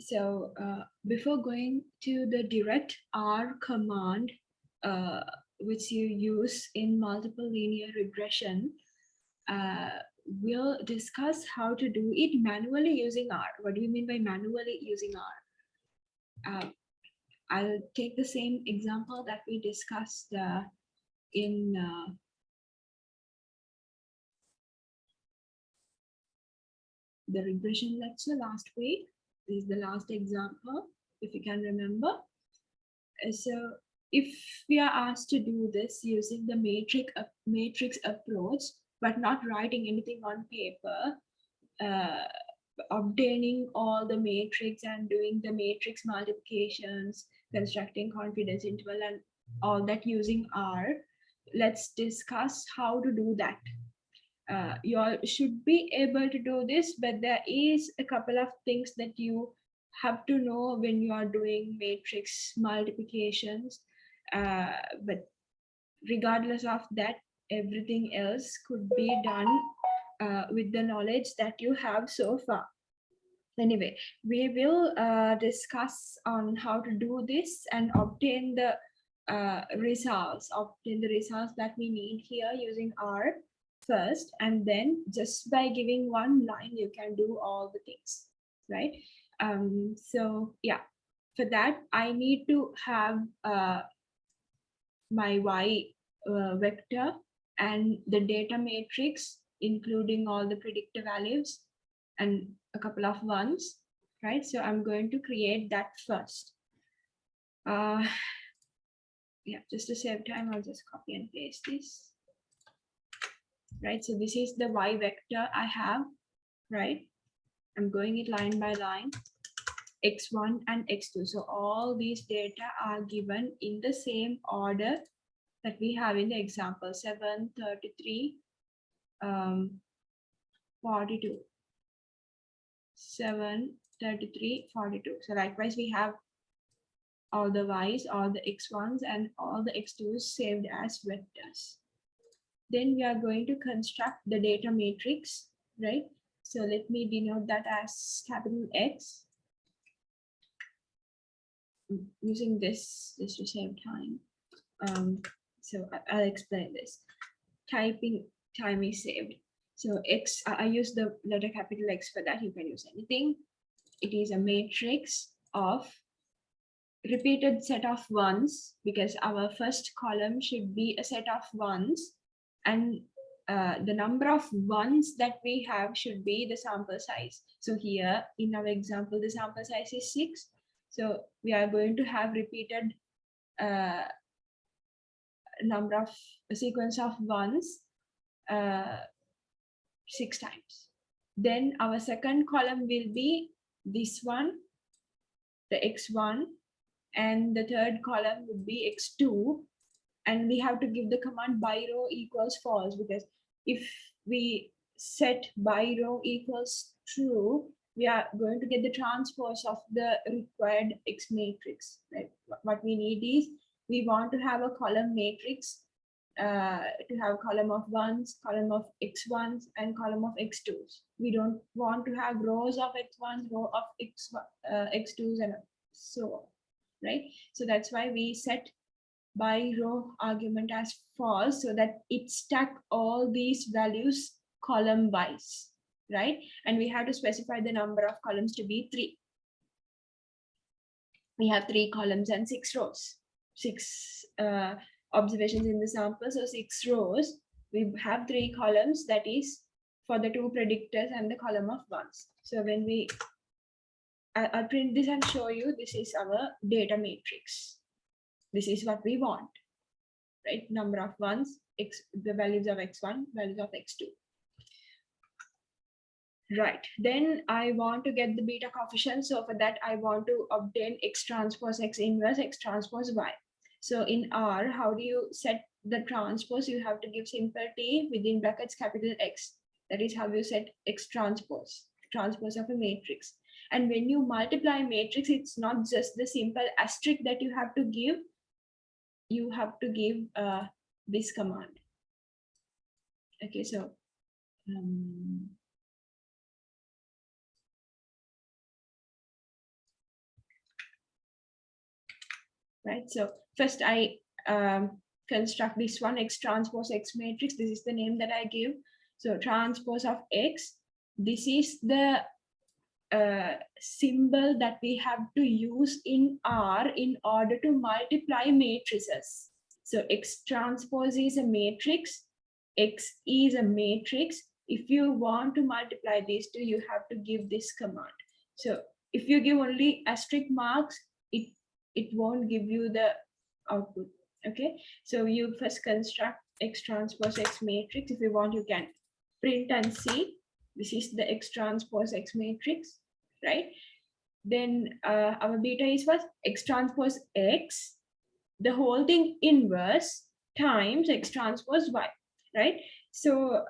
So before going to the direct R command, which you use in multiple linear regression, uh, we'll discuss how to do it manually using R. What do you mean by manually using R? I'll take the same example that we discussed in the regression lecture last week. This is the last example, if you can remember. So if we are asked to do this using the matrix approach, but not writing anything on paper, obtaining all the matrix and doing the matrix multiplications, constructing confidence interval and all that using R, let's discuss how to do that. You all should be able to do this, but there is a couple of things that you have to know when you are doing matrix multiplications. But regardless of that, everything else could be done with the knowledge that you have so far. Anyway, we will discuss on how to do this and obtain the results that we need here using R first, and then just by giving one line you can do all the things, right? So yeah, for that I need to have my Y vector and the data matrix, including all the predictor values and a couple of ones, right? So I'm going to create that first. Yeah, just to save time, I'll just copy and paste this. Right, so this is the Y vector I have, right? I'm going it line by line, x1 and x2. So all these data are given in the same order that we have in the example, 7, 33, 42. 7, 33, 42. So likewise, we have all the y's, all the x1s, and all the x2s saved as vectors. Then we are going to construct the data matrix, right? So let me denote that as capital X. I'm using this just to save time. So I'll explain this. Typing time is saved. So X, I use the letter capital X for that. You can use anything. It is a matrix of repeated set of ones, because our first column should be a set of ones, and the number of ones that we have should be the sample size. So here in our example, the sample size is 6. So we are going to have repeated number of a sequence of ones 6 times. Then our second column will be this one, the x1, and the third column would be x2, and we have to give the command by row equals false, because if we set by row equals true, we are going to get the transpose of the required X matrix, right? What we need is, we want to have a column matrix, to have column of ones, column of x1s, and column of x2s. We don't want to have rows of x1s, row of x2s, and so on, right? So that's why we set by row argument as false, so that it stack all these values column wise, right? And we have to specify the number of columns to be 3. We have 3 columns and 6 rows, 6 observations in the sample, so 6 rows. We have 3 columns, that is for the 2 predictors and the column of ones. So when we I'll print this and show you, this is our data matrix. This is what we want, right? Number of ones, the values of x1, values of x2. Right, then I want to get the beta coefficient. So for that, I want to obtain x transpose x inverse x transpose y. So in R, how do you set the transpose? You have to give simple T within brackets capital X. That is how you set x transpose of a matrix. And when you multiply matrix, it's not just the simple asterisk that you have to give. You have to give this command. Okay, so right? So first I construct this one, X transpose X matrix. This is the name that I give. So transpose of X, this is the symbol that we have to use in R in order to multiply matrices. So X transpose is a matrix, X is a matrix. If you want to multiply these two, you have to give this command. So if you give only asterisk marks, it won't give you the output. Okay, so you first construct X transpose X matrix. If you want, you can print and see. This is the X transpose X matrix, right? Then our beta is what? X transpose X, the whole thing inverse times X transpose Y, right? So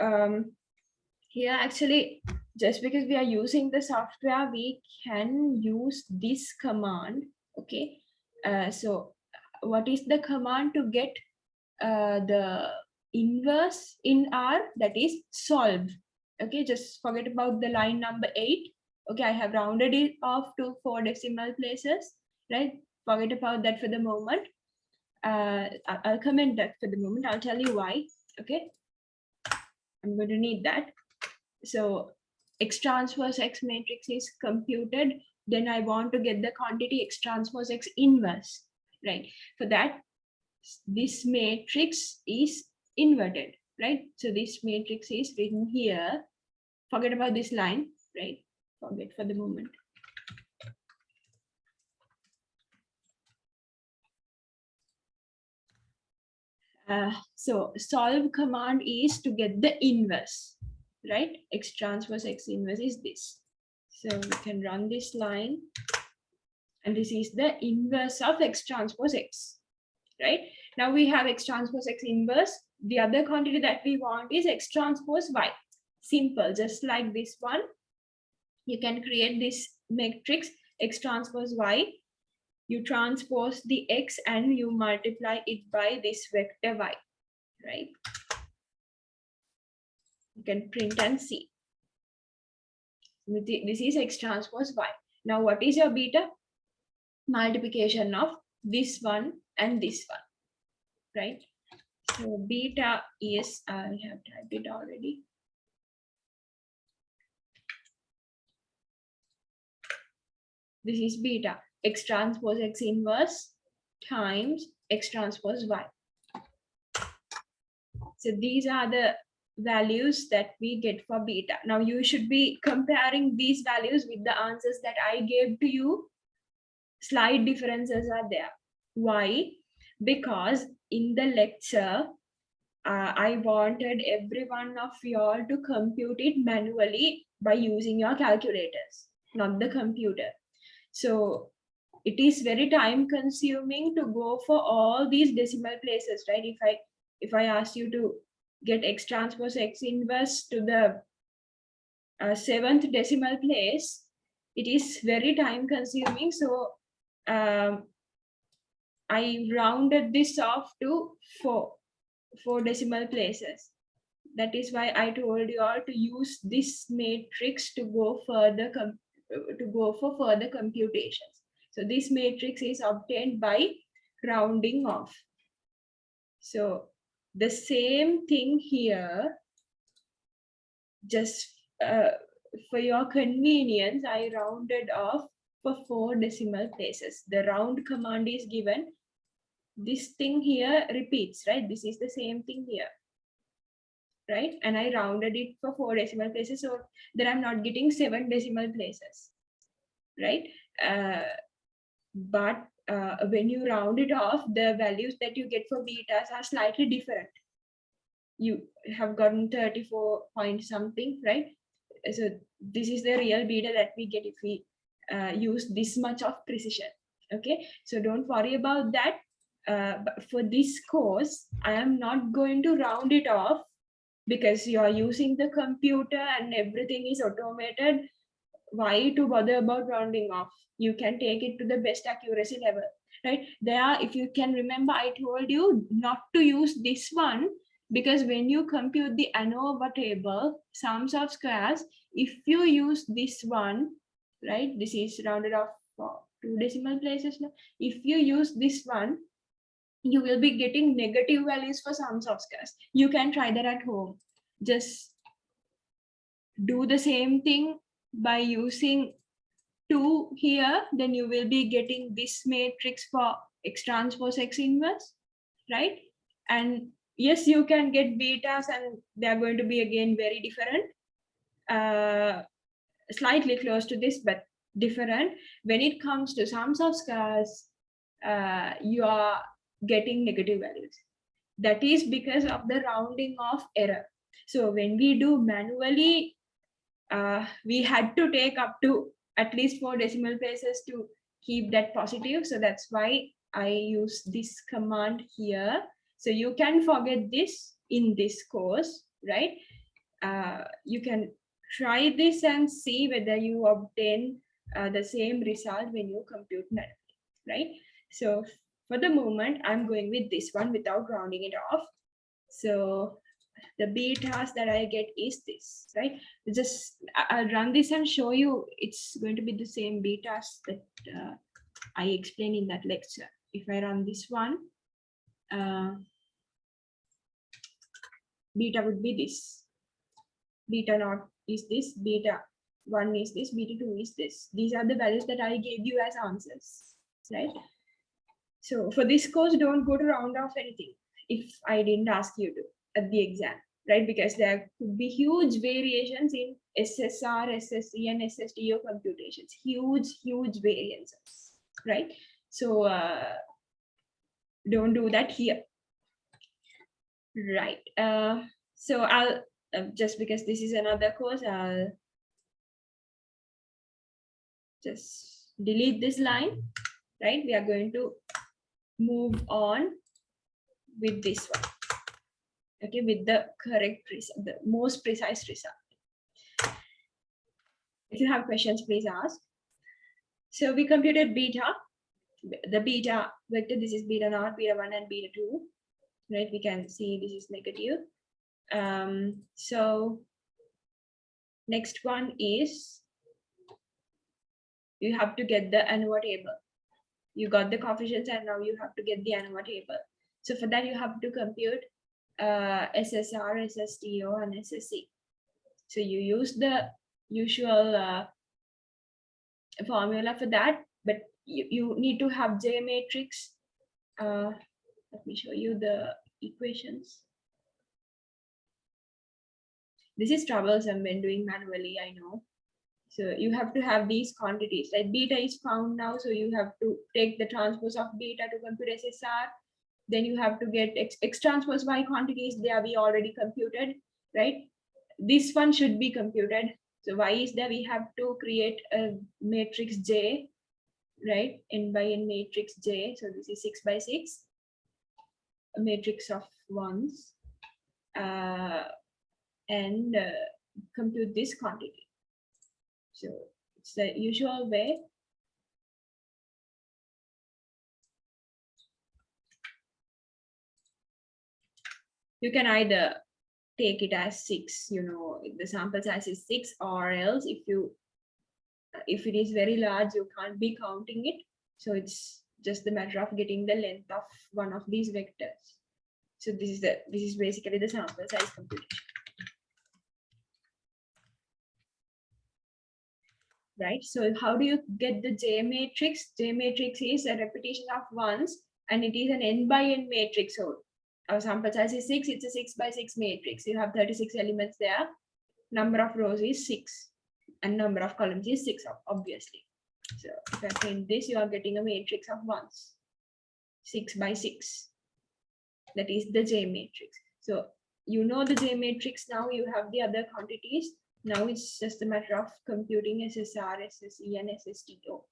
here actually, just because we are using the software, we can use this command, okay? So what is the command to get the inverse in R? That is solve. Okay, just forget about the line number 8. Okay, I have rounded it off to 4 decimal places, right? Forget about that for the moment. I'll comment that for the moment. I'll tell you why. Okay, I'm going to need that. So X transpose X matrix is computed. Then I want to get the quantity X transpose X inverse, right? For that, this matrix is inverted, right? So this matrix is written here. Forget about this line, right? Forget for the moment. So solve command is to get the inverse, right? X transpose X inverse is this. So we can run this line. And this is the inverse of X transpose X, right? Now we have X transpose X inverse. The other quantity that we want is X transpose Y. Simple, just like this one. You can create this matrix X transpose Y. You transpose the X and you multiply it by this vector Y, right? You can print and see. This is X transpose Y. Now what is your beta? Multiplication of this one and this one, right? So beta is, I have typed it already. This is beta, X transpose X inverse times X transpose Y. So these are the values that we get for beta. Now you should be comparing these values with the answers that I gave to you. Slight differences are there. Why? Because in the lecture, I wanted every one of y'all to compute it manually by using your calculators, not the computer. So it is very time consuming to go for all these decimal places, right? If I ask you to get X transpose X inverse to the 7th decimal place, it is very time consuming. So I rounded this off to 4 decimal places. That is why I told you all to use this matrix to go further for further computations. So this matrix is obtained by rounding off. So the same thing here, just for your convenience, I rounded off for 4 decimal places. The round command is given. This thing here repeats, right? This is the same thing here, right? And I rounded it for 4 decimal places, so that I'm not getting 7 decimal places, right? But when you round it off, the values that you get for betas are slightly different. You have gotten 34 point something, right? So this is the real beta that we get if we use this much of precision. Okay, so don't worry about that. But for this course, I am not going to round it off because you are using the computer and everything is automated. Why to bother about rounding off? You can take it to the best accuracy level, right? There, if you can remember, I told you not to use this one because when you compute the ANOVA table, sums of squares, if you use this one, right, this is rounded off to 2 decimal places now. If you use this one, you will be getting negative values for sums of squares. You can try that at home. Just do the same thing by using 2 here, then you will be getting this matrix for X transpose X inverse, right? And yes, you can get betas and they are going to be again very different, slightly close to this, but different. When it comes to sums of squares, you are getting negative values. That is because of the rounding off error. So when we do manually, we had to take up to at least 4 decimal places to keep that positive. So that's why I use this command here. So you can forget this in this course, right? You can try this and see whether you obtain the same result when you compute manually, right? So for the moment, I'm going with this one without rounding it off. So the betas that I get is this, right? Just I'll run this and show you it's going to be the same betas that I explained in that lecture. If I run this one, beta would be this. Beta naught is this, beta 1 is this, beta 2 is this. These are the values that I gave you as answers, right? So for this course, don't go to round off anything if I didn't ask you to at the exam, right? Because there could be huge variations in SSR, SSE, and SSTO computations. Huge variances, right? So don't do that here, right? So I'll just because this is another course, I'll just delete this line, right? We are going to move on with this one, okay, with the correct result, the most precise result. If you have questions, please ask. So we computed beta, the beta vector. This is beta naught, beta 1, and beta 2, right? We can see this is negative. So next one is you have to get the ANOVA table. You got the coefficients and now you have to get the ANOVA table. So for that, you have to compute SSR, SSTO, and SSE. So you use the usual formula for that, but you need to have J matrix. Let me show you the equations. This is troublesome when doing manually, I know. So you have to have these quantities, like beta is found now, so you have to take the transpose of beta to compute SSR. Then you have to get X transpose Y quantities, they are we already computed, right? This one should be computed. So Y is there, we have to create a matrix J, right? N by N matrix J. So this is 6 by 6, a matrix of ones, and compute this quantity. So it's the usual way. You can either take it as 6, you know, the sample size is 6, or else if it is very large, you can't be counting it. So it's just the matter of getting the length of one of these vectors. So this is basically the sample size computation. Right, so how do you get the J matrix? J matrix is a repetition of ones, and it is an N by N matrix. So our sample size is 6, it's a 6 by 6 matrix. You have 36 elements there. Number of rows is 6, and number of columns is 6, obviously. So if I print this, you are getting a matrix of ones, 6 by 6. That is the J matrix. So you know the J matrix now, you have the other quantities. Now it's just a matter of computing SSR, SSE, and SSTO.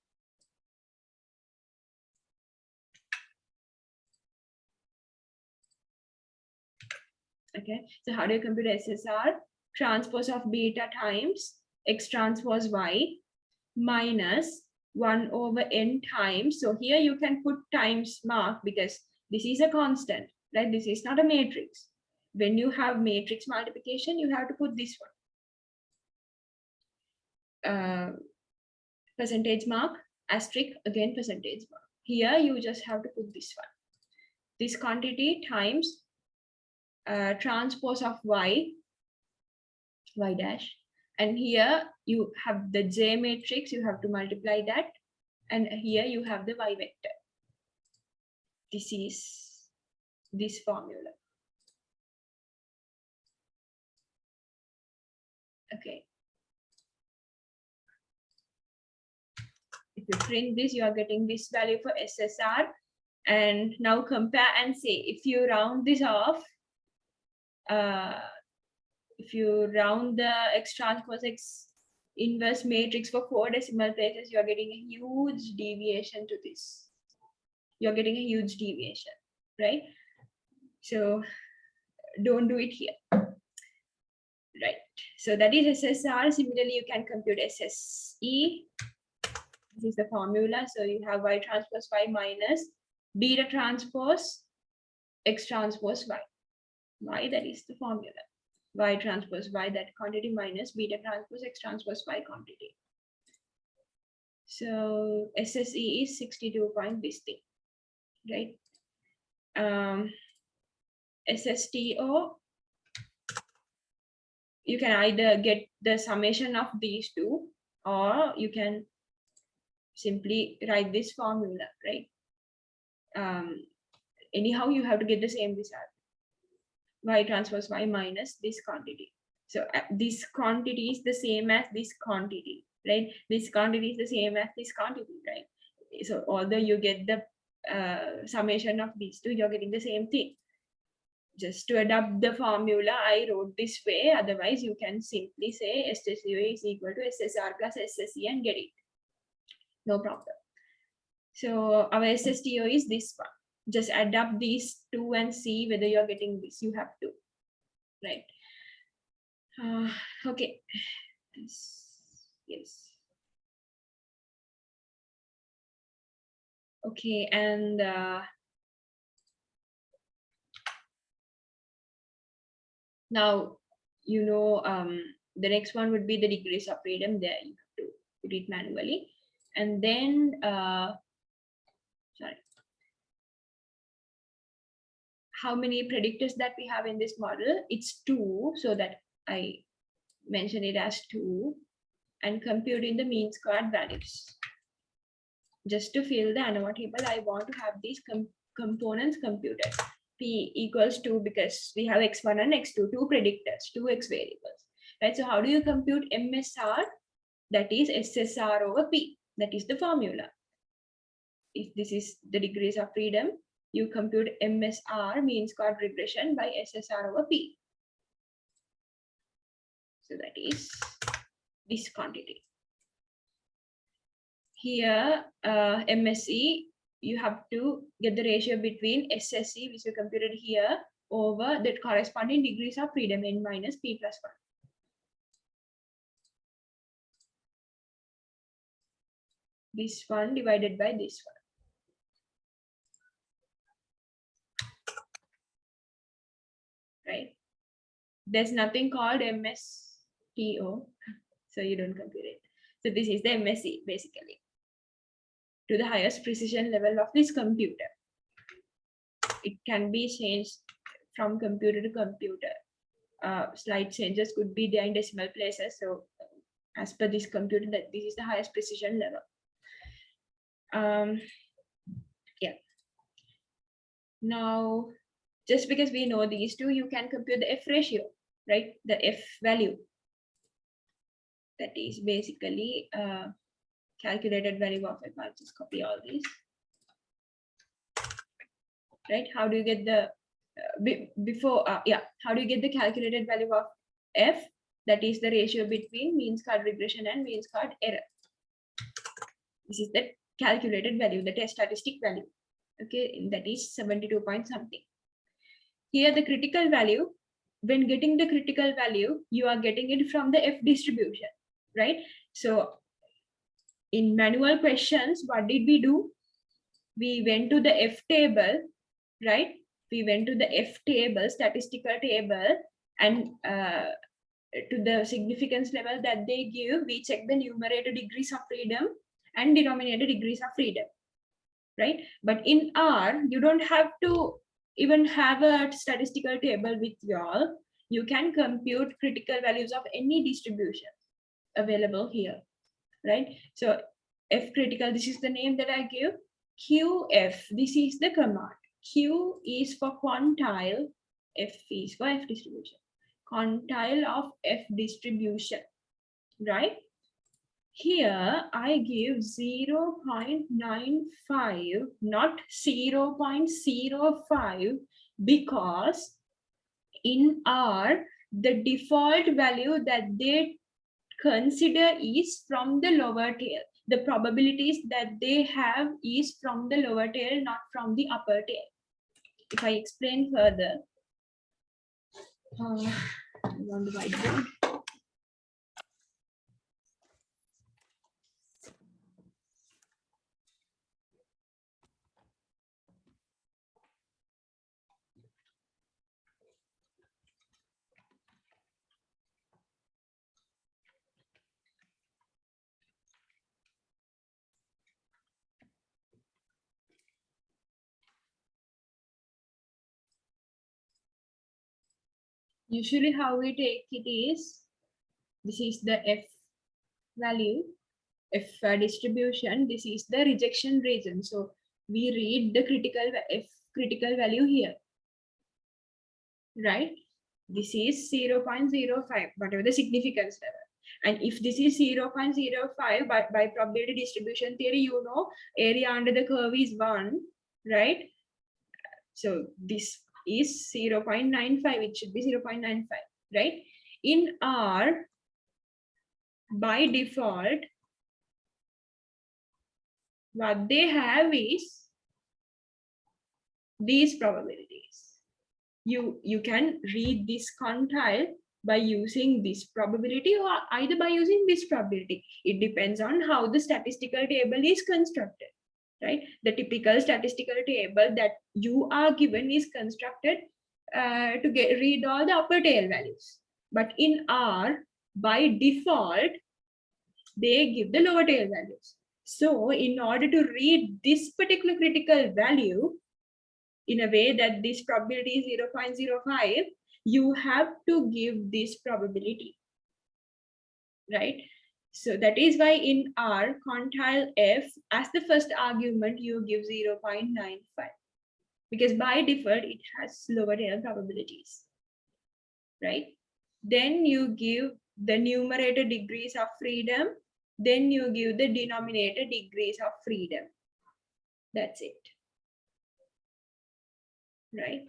Okay, so how do you compute SSR? Transpose of beta times X transpose Y minus 1 over N times. So here you can put times mark because this is a constant, right? This is not a matrix. When you have matrix multiplication, you have to put this one. Percentage mark asterisk, again percentage mark. Here you just have to put this one. This quantity times transpose of y dash, and here you have the J matrix, you have to multiply that, and here you have the y vector. This is this formula. Okay. If you print this, you are getting this value for SSR. And now compare and say, if you round this off, if you round the X transpose X inverse matrix for 4 decimal places, you are getting a huge deviation to this. You're getting a huge deviation, right? So don't do it here. Right. So that is SSR. Similarly, you can compute SSE. This is the formula. So you have y transpose y minus beta transpose X transpose y. Y, that is the formula. Y transpose y, that quantity, minus beta transpose X transpose y quantity. So SSE is 62 point this thing, right? SSTO, you can either get the summation of these two, or you can simply write this formula, right? Anyhow, you have to get the same result. Y transpose y minus this quantity. So this quantity is the same as this quantity, right? This quantity is the same as this quantity, right? So although you get the summation of these two, you're getting the same thing. Just to adopt the formula, I wrote this way. Otherwise, you can simply say SSUA is equal to SSR plus SSE and get it. No problem. So our SSTO is this one. Just adapt these two and see whether you're getting this. You have to, right? Okay. Yes. Okay, and now you know the next one would be the degrees of freedom. There you have to put it manually, and then sorry, how many predictors that we have in this model? It's 2, so that I mention it as 2, and compute in the mean squared values. Just to fill the ANOVA table, I want to have these components computed. P equals 2 because we have x1 and x2, 2 predictors, 2 x variables, right? So how do you compute MSR? That is SSR over P. That is the formula. If this is the degrees of freedom, you compute MSR, mean squared regression, by SSR over P. So that is this quantity. Here, MSE, you have to get the ratio between SSE, which we computed here, over the corresponding degrees of freedom, n minus P plus 1. This one divided by this one. Right? There's nothing called MSTO, so you don't compute it. So this is the MSE basically, to the highest precision level of this computer. It can be changed from computer to computer. Slight changes could be there in decimal places. So as per this computer, that this is the highest precision level. Yeah. Now, just because we know these two, you can compute the F ratio, right? The F value. That is basically calculated value of F. I'll just copy all these. Right? How do you get the how do you get the calculated value of F? That is the ratio between mean squared regression and mean squared error. This is the calculated value, the test statistic value. Okay, that is 72 point something. Here the critical value, when getting the critical value, you are getting it from the F distribution, right? So in manual questions, what did we do? We went to the F table, right? We went to the F table, statistical table, and to the significance level that they give, we check the numerator degrees of freedom, and denominator degrees of freedom, right? But in R, you don't have to even have a statistical table with y'all. You can compute critical values of any distribution available here, right? So F critical, this is the name that I give. QF, this is the command. Q is for quantile, F is for F distribution. Quantile of F distribution, right? Here I give 0.95, not 0.05, because in R, the default value that they consider is from the lower tail. The probabilities that they have is from the lower tail, not from the upper tail. If I explain further, on the whiteboard. Usually how we take it is, this is the F value, F distribution, this is the rejection region. So we read the F critical value here, right? This is 0.05, whatever the significance level. And if this is 0.05 by probability distribution theory, you know, area under the curve is 1, right? So this is 0.95, it should be 0.95, right? In R, by default, what they have is these probabilities. You can read this quantile by using this probability or either by using this probability. It depends on how the statistical table is constructed, right? The typical statistical table that you are given is constructed to read all the upper tail values. But in R, by default, they give the lower tail values. So in order to read this particular critical value in a way that this probability is 0.05, you have to give this probability, right? So that is why in R, quantile F, as the first argument, you give 0.95, because by default, it has lower tail probabilities, right? Then you give the numerator degrees of freedom, then you give the denominator degrees of freedom. That's it, right?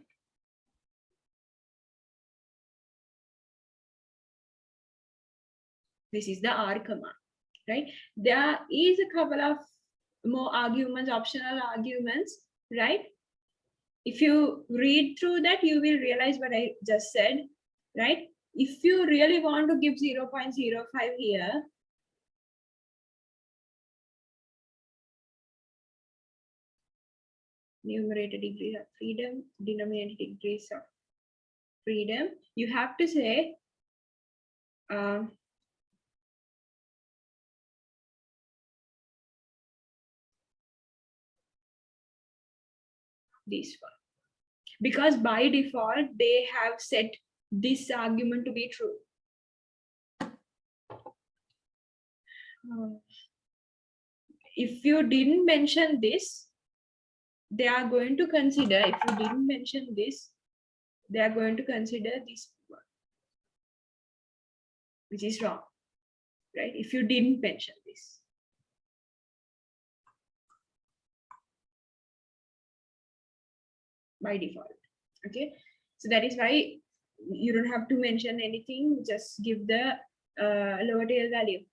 This is the R command, right? There is a couple of more arguments, optional arguments, right? If you read through that, you will realize what I just said, right? If you really want to give 0.05 here, numerator degrees of freedom, denominator degrees of freedom, you have to say this one, because by default they have set this argument to be true. If you didn't mention this, they are going to consider, if you didn't mention this, they are going to consider this one, which is wrong, right? If you didn't mention this. By default, okay? So that is why you don't have to mention anything, just give the lower tail value,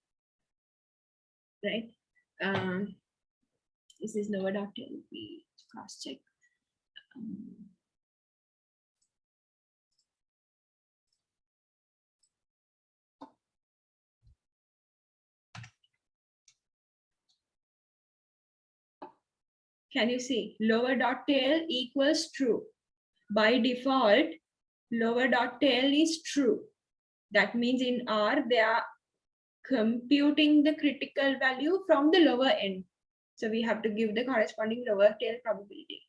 right? This is lower tail, we cross check. Can you see lower dot tail equals true? By default, lower dot tail is true. That means in R, computing the critical value from the lower end. So we have to give the corresponding lower tail probability.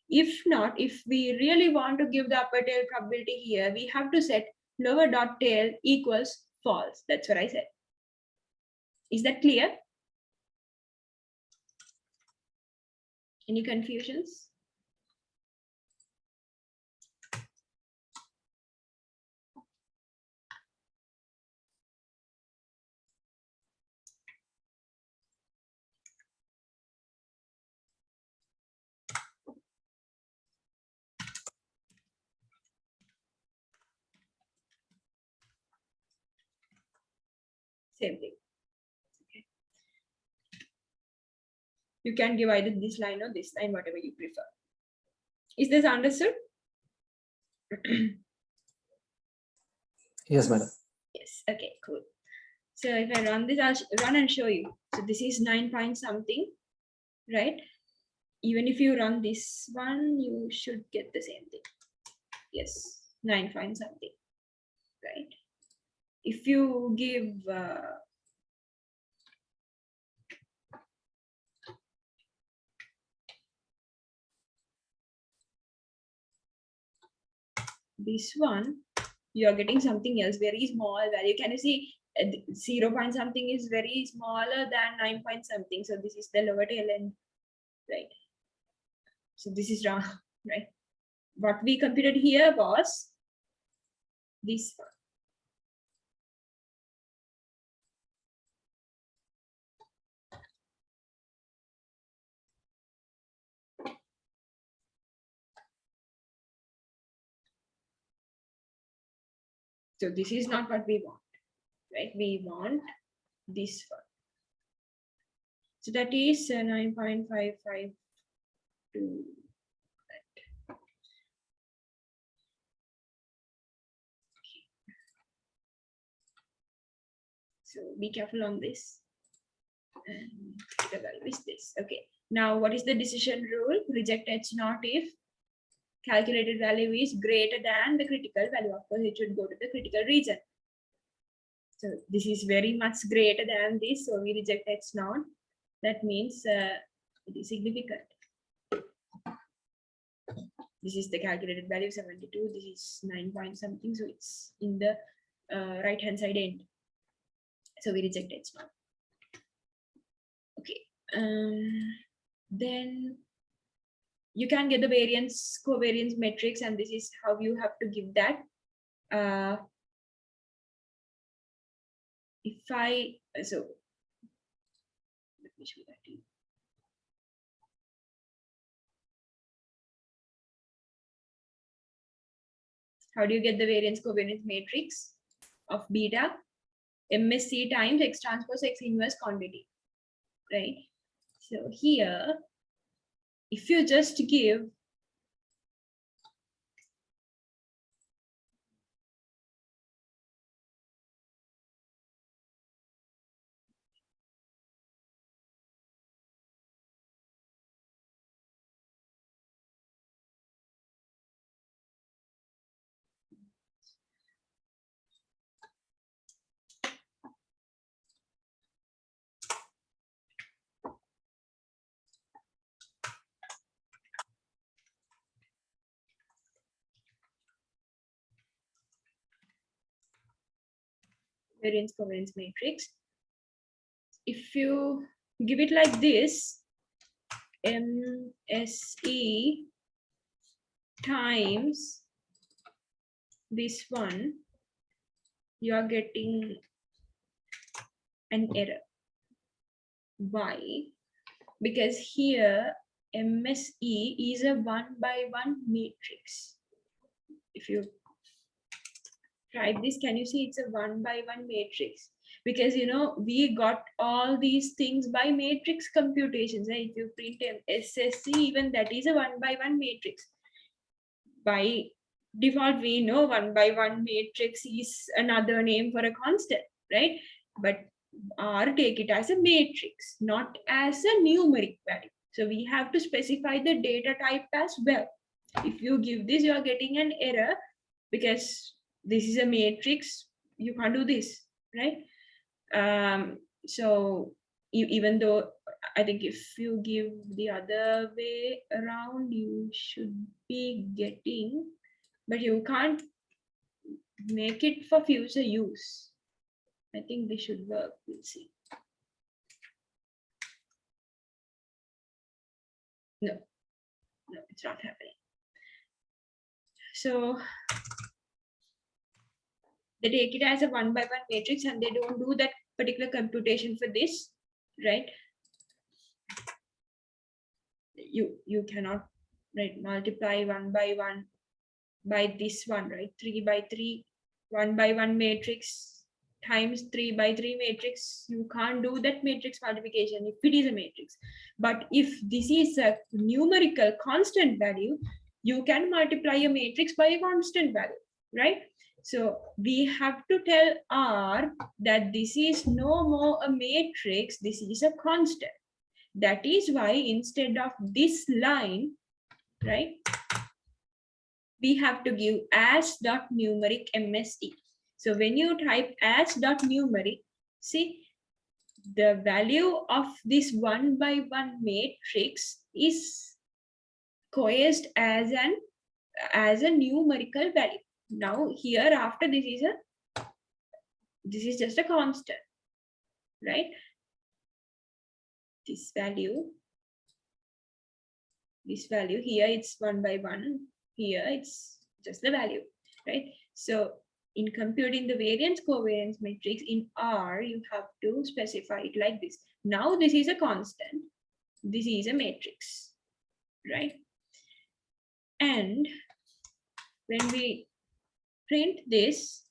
If not, if we really want to give the upper tail probability here, we have to set lower dot tail equals false. That's what I said. Is that clear? Any confusions? Same thing. Okay. You can give either this line or this line, whatever you prefer. Is this understood? Yes, madam. Yes. Okay, cool. So if I run this, I'll run and show you. So this is 9 point something, right? Even if you run this one, you should get the same thing. Yes, 9 point something, right? If you give this one, you are getting something else, very small value. Can you see 0 point something is very smaller than 9 point something. So this is the lower tail end, right? So this is wrong, right? What we computed here was this one. So this is not what we want, right? We want this one. So that is 9.552. So be careful on this. And the value is this. Okay. Now, what is the decision rule? Reject H naught if calculated value is greater than the critical value. Of course, it should go to the critical region. So this is very much greater than this. So we reject H naught. That means it is significant. This is the calculated value 72. This is 9 point something. So it's in the right hand side end. So we reject H naught. Okay. Then you can get the variance covariance matrix, and this is how you have to give that. If I so let me show that to you. How do you get the variance covariance matrix of beta? MSC times X transpose X inverse quantity, right? So here, if you just give variance covariance matrix, if you give it like this, MSE times this one, you are getting an error. Why? Because here MSE is a 1-by-1 matrix. If you type this, can you see it's a 1-by-1 matrix? Because we got all these things by matrix computations, right? If you print an SSC, even that is a 1-by-1 matrix. By default, we know 1-by-1 matrix is another name for a constant, right? But R take it as a matrix, not as a numeric value. So we have to specify the data type as well. If you give this, you are getting an error because this is a matrix. You can't do this, right? So even though I think if you give the other way around, you should be getting, but you can't make it for future use. I think this should work. We'll see. No, it's not happening. So they take it as a 1 by 1 matrix and they don't do that particular computation for this, right? You cannot, right, multiply 1 by 1 by this one, right? 3 by 3, 1 by 1 matrix times 3 by 3 matrix. You can't do that matrix multiplication if it is a matrix. But if this is a numerical constant value, you can multiply a matrix by a constant value, right? So we have to tell R that this is no more a matrix, this is a constant. That is why instead of this line, right, we have to give as dot numeric MSE. So when you type as dot numeric, see the value of this 1 by 1 matrix is coerced as a numerical value. Now here after this is just a constant, right? This value here, it's 1 by 1. Here it's just the value, right? So in computing the variance covariance matrix in R, you have to specify it like this. Now this is a constant, this is a matrix, right? And when we print this,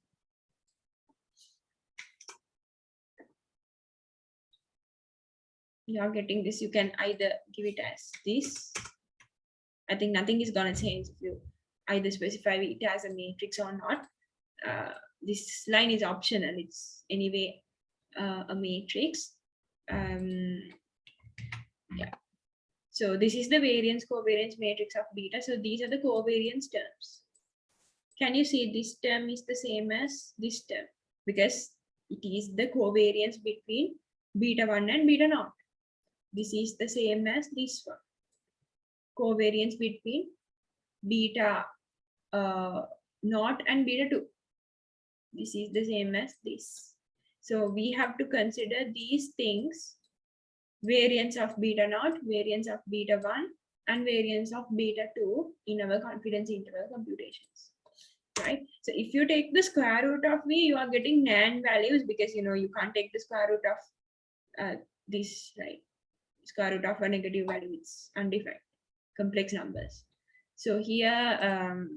you are getting this. You can either give it as this. I think nothing is gonna change if you either specify it as a matrix or not. This line is optional. It's anyway a matrix. Yeah. So this is the variance covariance matrix of beta. So these are the covariance terms. Can you see this term is the same as this term? Because it is the covariance between beta 1 and beta naught. This is the same as this one. Covariance between beta naught and beta 2. This is the same as this. So we have to consider these things: variance of beta naught, variance of beta 1, and variance of beta 2 in our confidence interval computations, right? So if you take the square root of v, you are getting NaN values, because you can't take the square root of this, right? Square root of a negative value, it's undefined, complex numbers. So here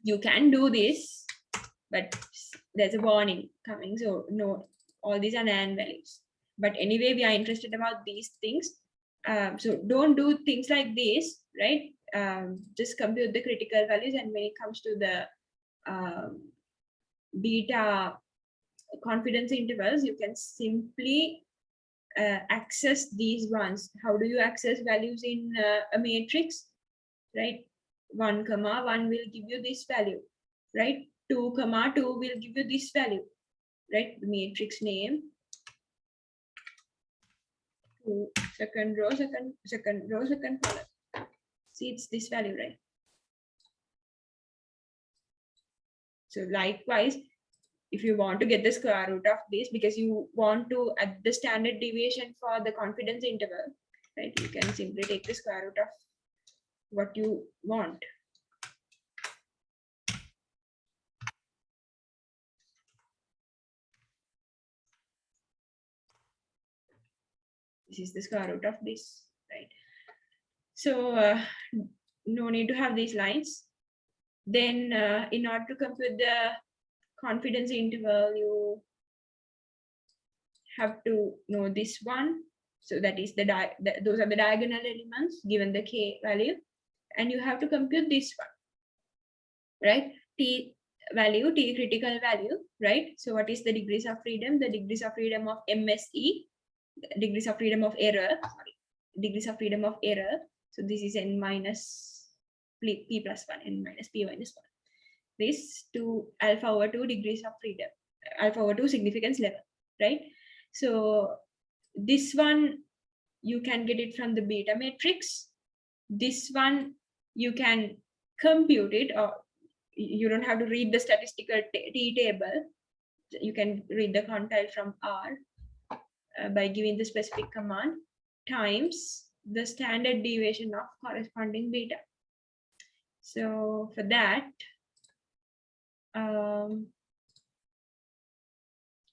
you can do this, but there's a warning coming. So no, all these are NaN values. But anyway, we are interested about these things. So don't do things like this, right? Just compute the critical values, and when it comes to the beta confidence intervals, you can simply access these ones. How do you access values in a matrix, right? 1, 1 will give you this value, right? 2, 2 will give you this value, right? The matrix name, second row, second row, second column. See, it's this value, right? So likewise, if you want to get the square root of this, because you want to add the standard deviation for the confidence interval, right? You can simply take the square root of what you want. This is the square root of this, right? So no need to have these lines. Then in order to compute the confidence interval, you have to know this one. So that is those are the diagonal elements given the k value, and you have to compute this one, right? T value, T critical value, right? So what is the degrees of freedom? The degrees of freedom of MSE, degrees of freedom of error, sorry, degrees of freedom of error. So this is n minus p plus 1, n minus p minus 1. This to alpha over 2 degrees of freedom, alpha over 2 significance level. right? So this one, you can get it from the beta matrix. This one, you can compute it, or you don't have to read the statistical T table. You can read the quantile from R by giving the specific command times the standard deviation of corresponding beta. So for that,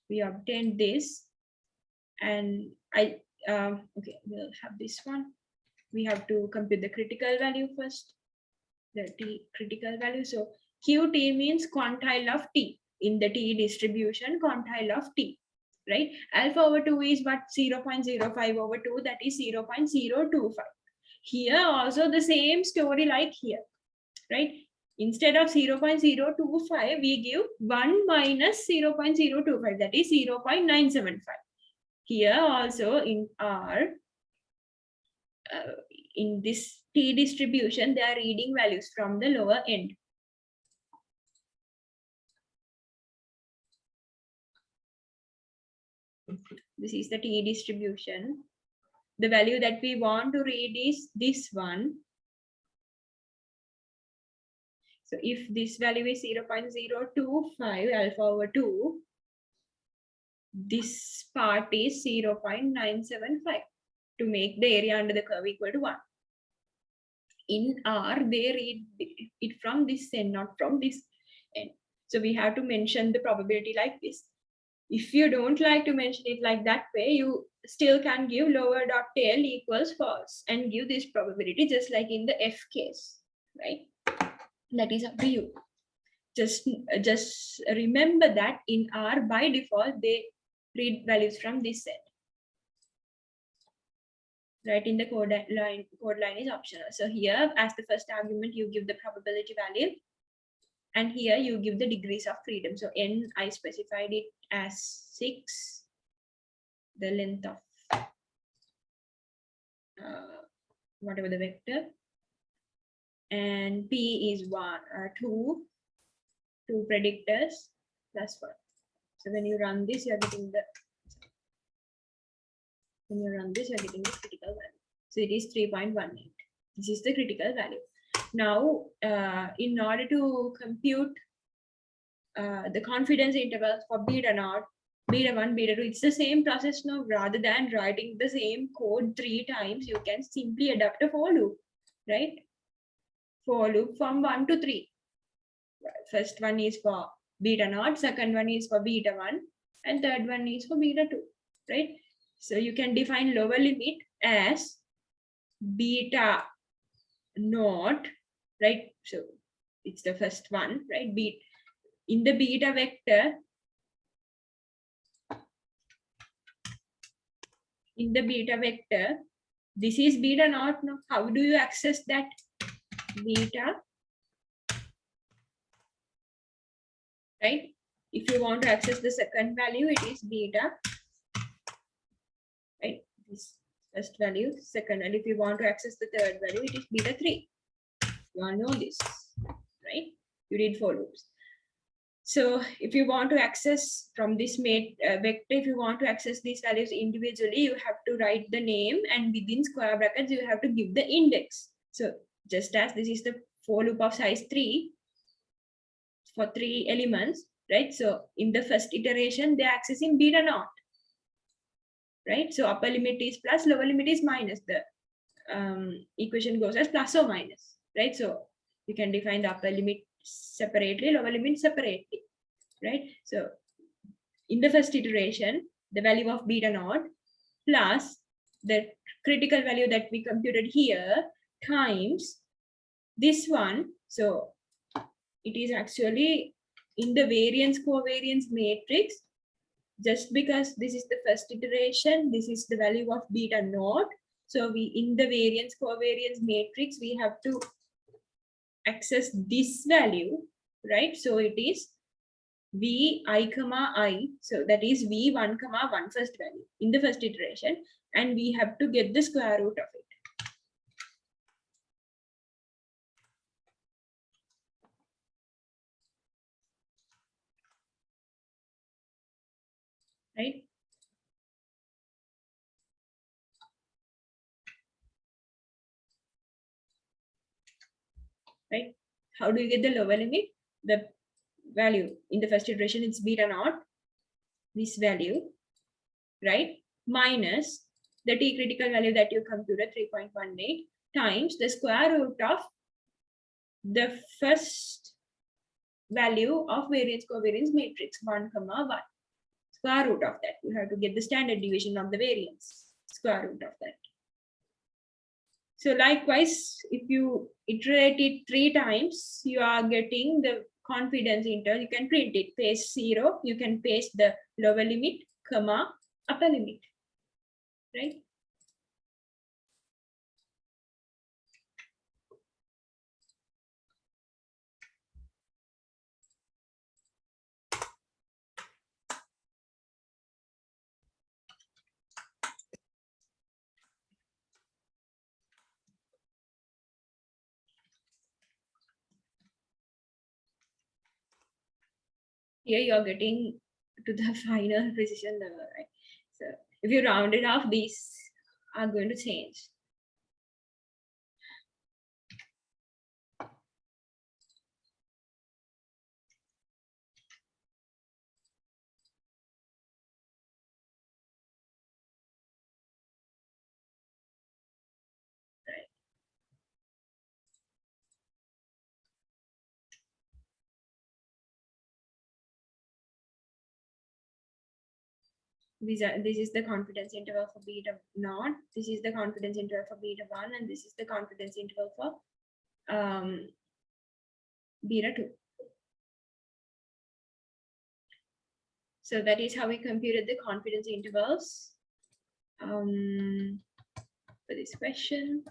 we obtained this, and okay, we'll have this one. We have to compute the critical value first, the T critical value. So QT means quantile of T in the T distribution, quantile of T, right? Alpha over 2 is what? 0.05 over 2, that is 0.025. Here also the same story like here, right? Instead of 0.025, we give 1 minus 0.025, that is 0.975. Here also in R, in this T distribution, they are reading values from the lower end. This is the T distribution. The value that we want to read is this one. So if this value is 0.025 alpha over 2, this part is 0.975 to make the area under the curve equal to 1. In R, they read it from this end, not from this end. So we have to mention the probability like this. If you don't like to mention it like that way, you still can give lower dot tail equals false and give this probability just like in the F case, right? That is up to you. Just remember that in R, by default, they read values from this set. Right, in the code line is optional. So here, as the first argument, you give the probability value, and here you give the degrees of freedom. So n, I specified it as 6, the length of whatever the vector, and p is 2 predictors plus 1. So when you run this, you're getting the critical value. So it is 3.18. This is the critical value. Now, in order to compute the confidence intervals for beta naught, beta 1, beta 2, it's the same process now. Rather than writing the same code 3 times, you can simply adopt a for loop, right? For loop from 1 to 3. First one is for beta naught, second one is for beta 1, and third one is for beta 2, right? So you can define lower limit as beta naught, right? So it's the first one, right? In the beta vector, this is beta naught. Now, how do you access that beta? Right? If you want to access the second value, it is beta. Right? This first value, second, and if you want to access the third value, it is beta 3. You all know this, right? You did for loops. So if you want to access from this vector, if you want to access these values individually, you have to write the name, and within square brackets, you have to give the index. So just as this is the for loop of size 3 for 3 elements, right? So in the first iteration, they're accessing beta naught, right? So upper limit is plus, lower limit is minus. The equation goes as plus or minus, right? So you can define the upper limit separately, lower limit separately, right? So in the first iteration, the value of beta naught plus the critical value that we computed here times this one. So it is actually in the variance covariance matrix. Just because this is the first iteration, this is the value of beta naught. So we, in the variance covariance matrix, we have to access this value, right? So it is vi comma I. So that is v1 comma 1 first value in the first iteration, and we have to get the square root of it. Right? right? How do you get the lower limit? The value in the first iteration, it's beta naught, this value, right? Minus the T critical value that you computed, 3.18, times the square root of the first value of variance covariance matrix, 1, 1. Square root of that. You have to get the standard deviation of the variance, square root of that. So likewise, if you iterate it 3 times, you are getting the confidence interval. You can print it, paste 0, you can paste the lower limit, comma, upper limit, right? Here you are getting to the final precision level, right? So if you round it off, these are going to change. This is the confidence interval for beta naught, this is the confidence interval for beta 1, and this is the confidence interval for beta 2. So that is how we computed the confidence intervals for this question.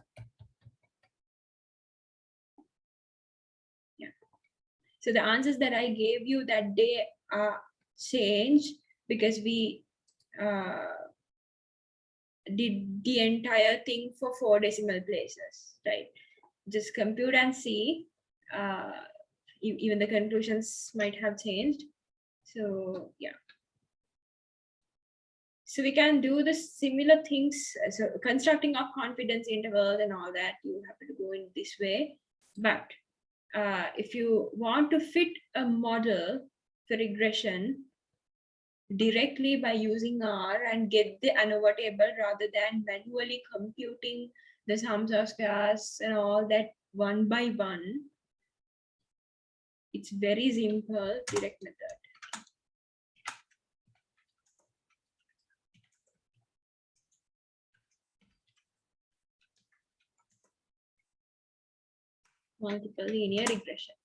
Yeah. So the answers that I gave you that day are changed because we did the entire thing for 4 decimal places, right? Just compute and see. Even the conclusions might have changed. So yeah. So we can do the similar things. So constructing of confidence intervals and all that, you have to go in this way. But if you want to fit a model for regression directly by using R and get the ANOVA table rather than manually computing the sums of squares and all that one by one, it's very simple direct method. Multiple linear regression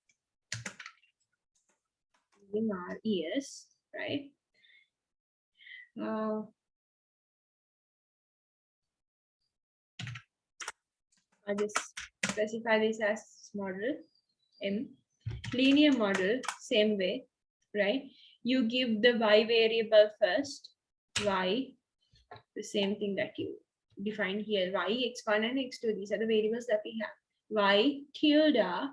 using RES, right? I just specify this as model M. Linear model, same way, right? You give the y variable first, y, the same thing that you defined here, y, x1 and x2, these are the variables that we have. Y tilde,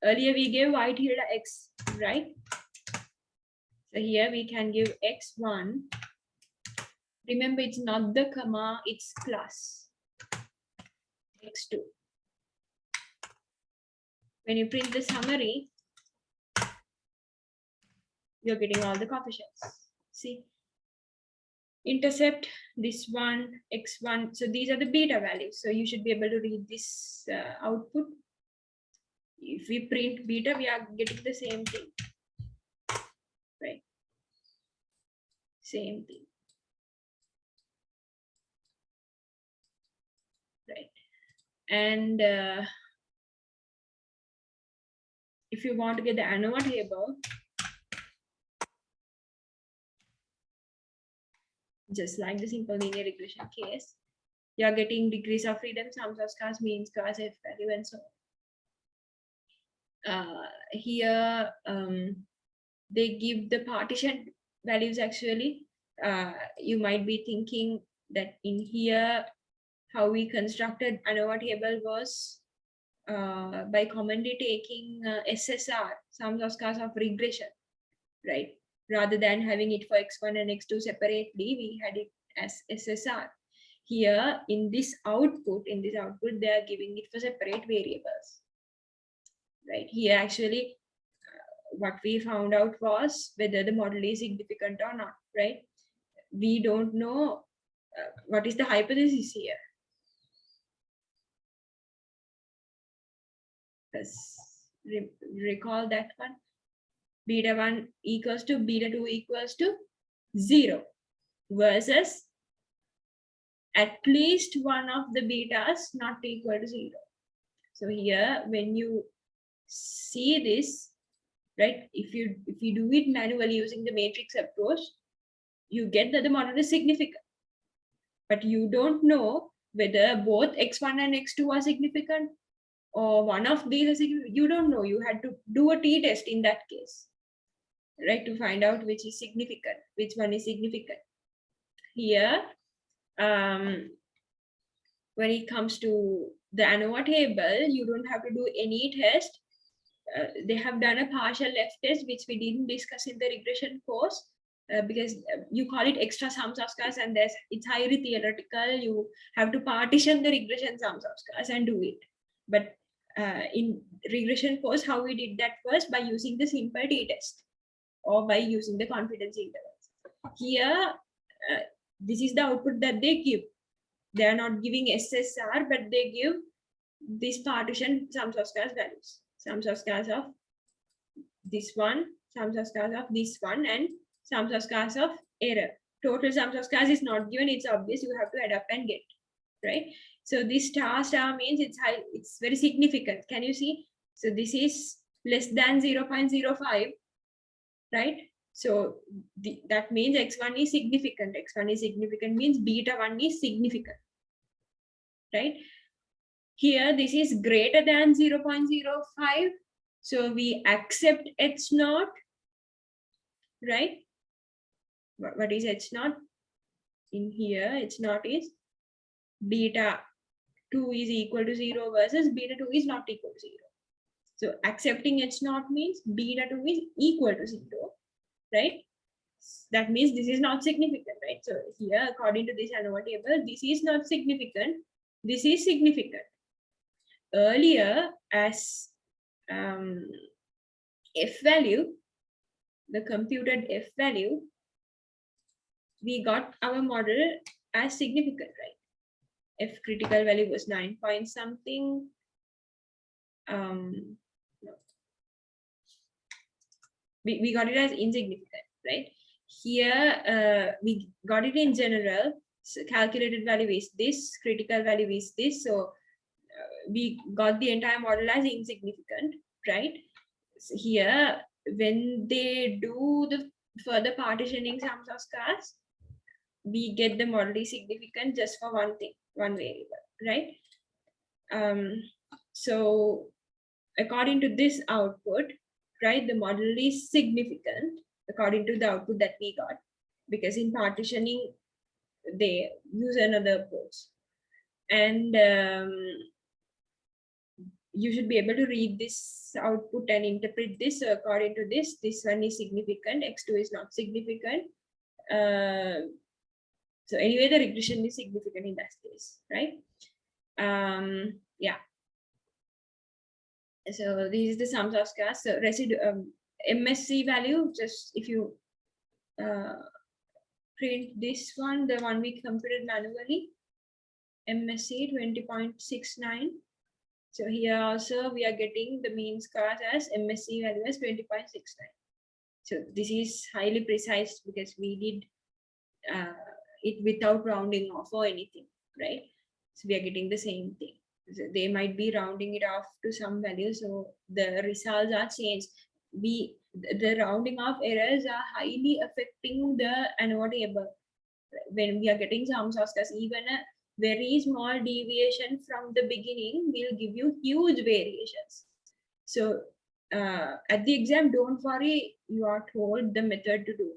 earlier we gave y tilde x, right? So here we can give x1. Remember, it's not the comma, it's plus x2. When you print the summary, you're getting all the coefficients. See, intercept this one, x1. So these are the beta values. So you should be able to read this output. If we print beta, we are getting the same thing, right? Same thing, right? And if you want to get the ANOVA table, just like the simple linear regression case, you are getting degrees of freedom, sums of squares, mean squares, F value, and so on. Here, they give the partition values actually. You might be thinking that in here, how we constructed ANOVA table was by commonly taking SSR, sums of squares of regression, right? Rather than having it for x1 and x2 separately, we had it as SSR. here in this output, they are giving it for separate variables. Right here, actually, what we found out was whether the model is significant or not, right? We don't know what is the hypothesis here. Let's recall that one. Beta 1 equals to beta 2 equals to 0 versus at least one of the betas not equal to 0. So here, when you see this, right, if you do it manually using the matrix approach, you get that the model is significant, but you don't know whether both x1 and x2 are significant or one of these is significant. You don't know. You had to do a t-test in that case, right, to find out which is significant, which one is significant. Here, when it comes to the ANOVA table, you don't have to do any test. They have done a partial F test, which we didn't discuss in the regression course, because you call it extra sums of squares, and it's highly theoretical. You have to partition the regression sums of squares and do it. But in regression course, how we did that was by using the simple t-test or by using the confidence intervals. Here, this is the output that they give. They are not giving SSR, but they give this partition sums of squares values. Sums of squares of this one, sums of squares of this one, and sums of squares of error. Total sums of squares is not given. It's obvious. You have to add up and get, right? So this star means it's high. It's very significant. Can you see? So this is less than 0.05, right? So that means x1 is significant. X1 is significant means beta 1 is significant, right? Here, this is greater than 0.05. So we accept H0, right? What is H0? In here, H0 is beta 2 is equal to 0 versus beta 2 is not equal to 0. So accepting H0 means beta 2 is equal to 0, right? That means this is not significant, right? So here, according to this ANOVA table, this is not significant. This is significant. Earlier, as F value, the computed F value, we got our model as significant, right? F critical value was 9 point something. No. We got it as insignificant, right? Here, we got it in general. So calculated value is this, critical value is this. So we got the entire model as insignificant, right? So here, when they do the further partitioning sums of squares, we get the model is significant just for one thing, one variable, right? So according to this output, right, the model is significant according to the output that we got, because in partitioning, they use another approach. And you should be able to read this output and interpret this. So according to this one is significant, x2 is not significant. So anyway, the regression is significant in that case, right? Yeah. So this is the sums of squares. So MSC value, just if you print this one, the one we computed manually, MSC 20.69. So here also we are getting the mean squares as MSC value as 20.69. So this is highly precise because we did it without rounding off or anything, right? So we are getting the same thing. So they might be rounding it off to some value, so the results are changed. The rounding off errors are highly affecting the ANOVA table. When we are getting sums of squares, even a very small deviation from the beginning will give you huge variations. So at the exam, don't worry, you are told the method to do.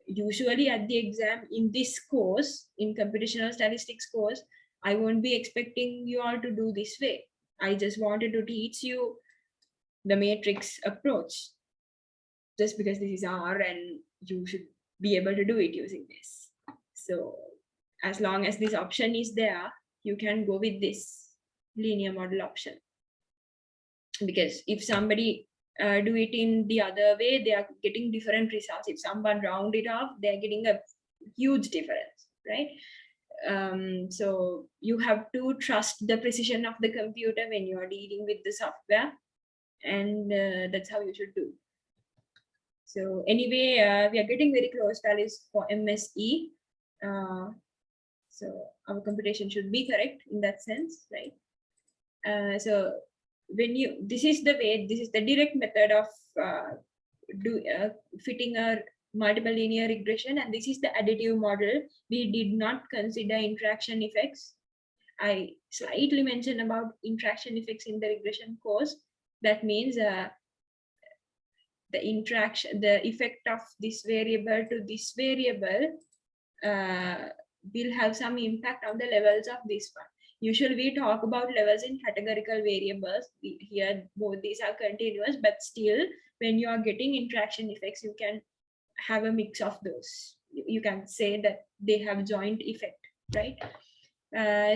Usually at the exam in this course, in computational statistics course, I won't be expecting you all to do this way. I just wanted to teach you the matrix approach, just because this is R and you should be able to do it using this. So as long as this option is there, you can go with this linear model option. Because if somebody do it in the other way, they are getting different results. If someone round it off, they're getting a huge difference, right? So you have to trust the precision of the computer when you are dealing with the software, and that's how you should do. So anyway, we are getting very close values for MSE. So our computation should be correct in that sense, right? So when you, this is the direct method of fitting a multiple linear regression, and this is the additive model. We did not consider interaction effects. I slightly mentioned about interaction effects in the regression course. That means the interaction, the effect of this variable to this variable will have some impact on the levels of this one. Usually we talk about levels in categorical variables. Here both these are continuous, but still when you are getting interaction effects, you can have a mix of those. You can say that they have joint effect, right?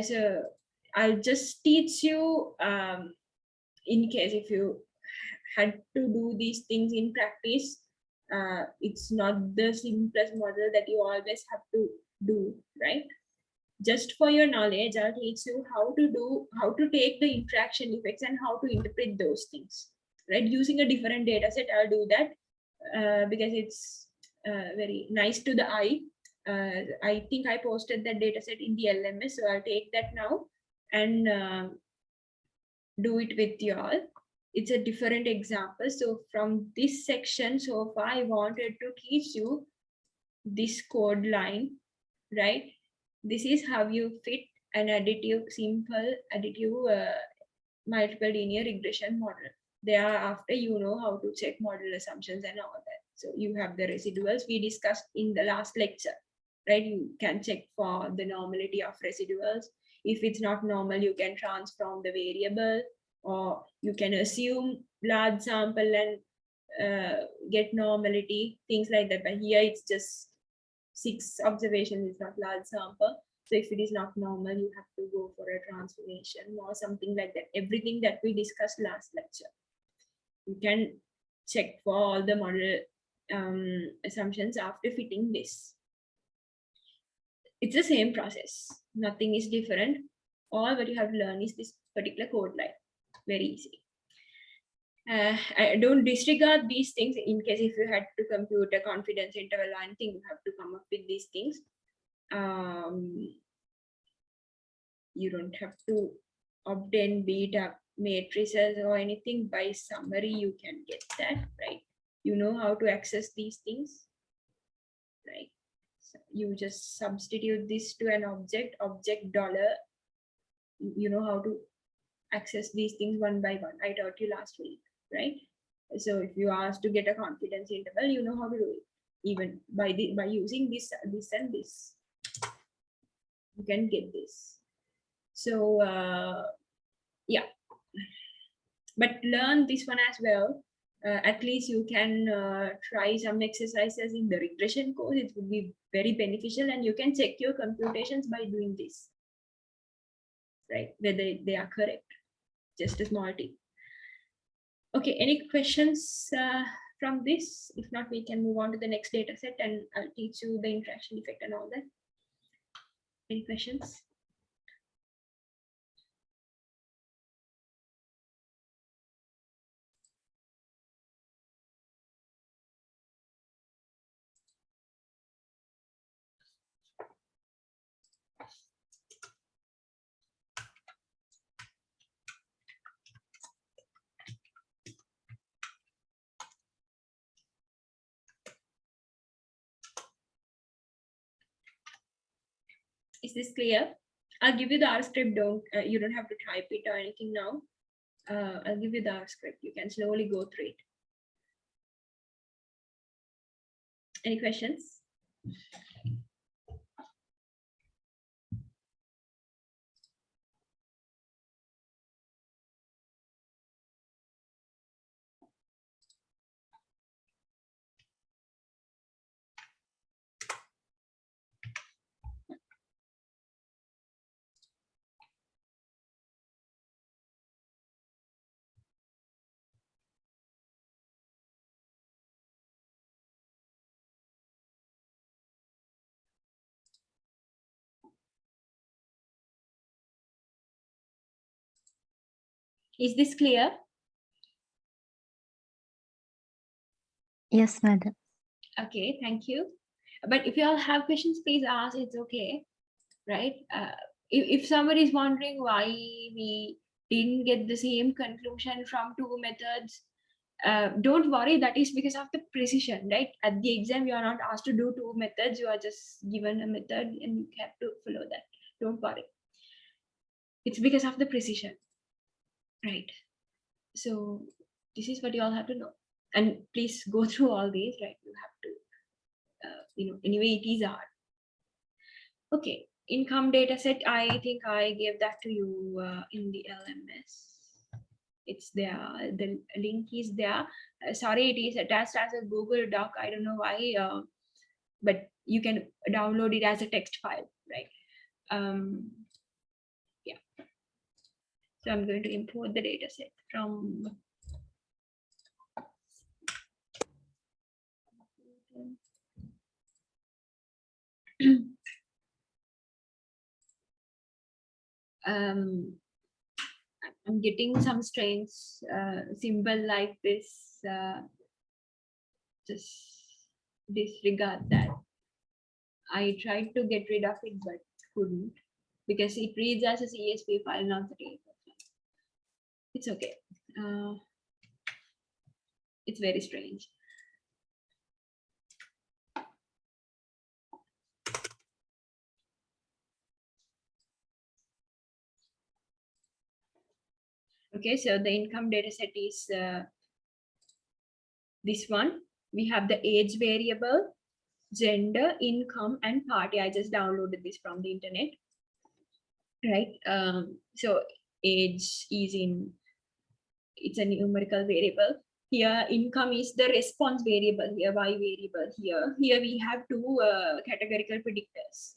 So I'll just teach you in case if you had to do these things in practice, it's not the simplest model that you always have to do, right? Just for your knowledge, I'll teach you how to take the interaction effects and how to interpret those things, right? Using a different data set, I'll do that because it's very nice to the eye. I think I posted that data set in the LMS, so I'll take that now and do it with you all. It's a different example. So from this section so far, I wanted to teach you this code line, right? This is how you fit an simple additive multiple linear regression model. Thereafter, you know how to check model assumptions and all that. So you have the residuals we discussed in the last lecture, right? You can check for the normality of residuals. If it's not normal, you can transform the variable, or you can assume large sample and get normality, things like that. But here it's just 6 observations, it's not large sample. So if it is not normal, you have to go for a transformation or something like that. Everything that we discussed last lecture. You can check for all the model assumptions after fitting this. It's the same process. Nothing is different. All what you have to learn is this particular code line. Very easy. I don't disregard these things in case if you had to compute a confidence interval or anything, you have to come up with these things. You don't have to obtain beta matrices or anything. By summary, you can get that, right? You know how to access these things, right? So you just substitute this to an object dollar. You know how to access these things one by one. I taught you last week, right? So if you ask to get a confidence interval, you know how to do it. Even by using this and this, you can get this. So yeah, but learn this one as well. At least you can try some exercises in the regression course. It would be very beneficial, and you can check your computations by doing this, right? Whether they are correct. Just a small tip. Okay, any questions from this? If not, we can move on to the next data set and I'll teach you the interaction effect and all that. Any questions? Is this clear? I'll give you the R script. You don't have to type it or anything now. I'll give you the R script. You can slowly go through it. Any questions? Is this clear? Yes, madam. Okay, thank you. But if you all have questions, please ask. It's okay, right? If somebody is wondering why we didn't get the same conclusion from two methods, don't worry. That is because of the precision, right? At the exam, you are not asked to do two methods. You are just given a method and you have to follow that. Don't worry. It's because of the precision, right? So this is what you all have to know. And please go through all these, right? You have to, anyway, it is hard. Okay, income data set. I think I gave that to you in the LMS. It's there. The link is there. Sorry, it is attached as a Google Doc. I don't know why, but you can download it as a text file, right? Yeah. So I'm going to import the data set from I'm getting some strange symbol like this. Just disregard that. I tried to get rid of it, but couldn't because it reads as a CSV file, not the data file. It's okay. It's very strange. Okay, so the income data set is this one. We have the age variable, gender, income, and party. I just downloaded this from the internet, right? So age is it's a numerical variable. Here, income is the response variable. Here, y variable. Here we have two categorical predictors.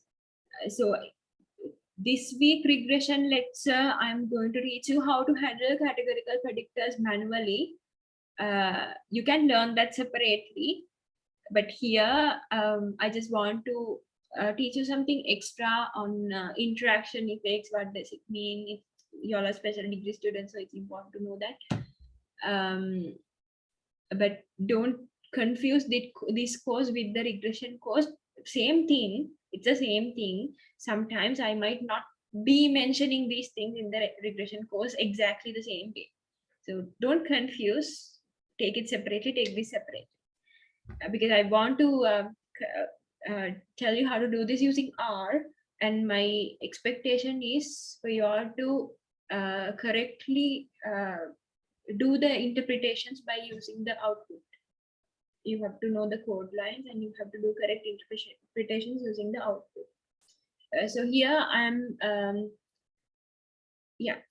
So this week regression lecture, I'm going to teach you how to handle categorical predictors manually. You can learn that separately, but here I just want to teach you something extra on interaction effects. What does it mean? If you all are special degree students, so it's important to know that. But don't confuse this course with the regression course. Same thing, it's the same thing. Sometimes I might not be mentioning these things in the regression course exactly the same way. So don't confuse, take it separately, take this separately. Because I want to tell you how to do this using R, and my expectation is for you all to correctly do the interpretations by using the output. You have to know the code lines and you have to do correct interpretations using the output. So here I'm,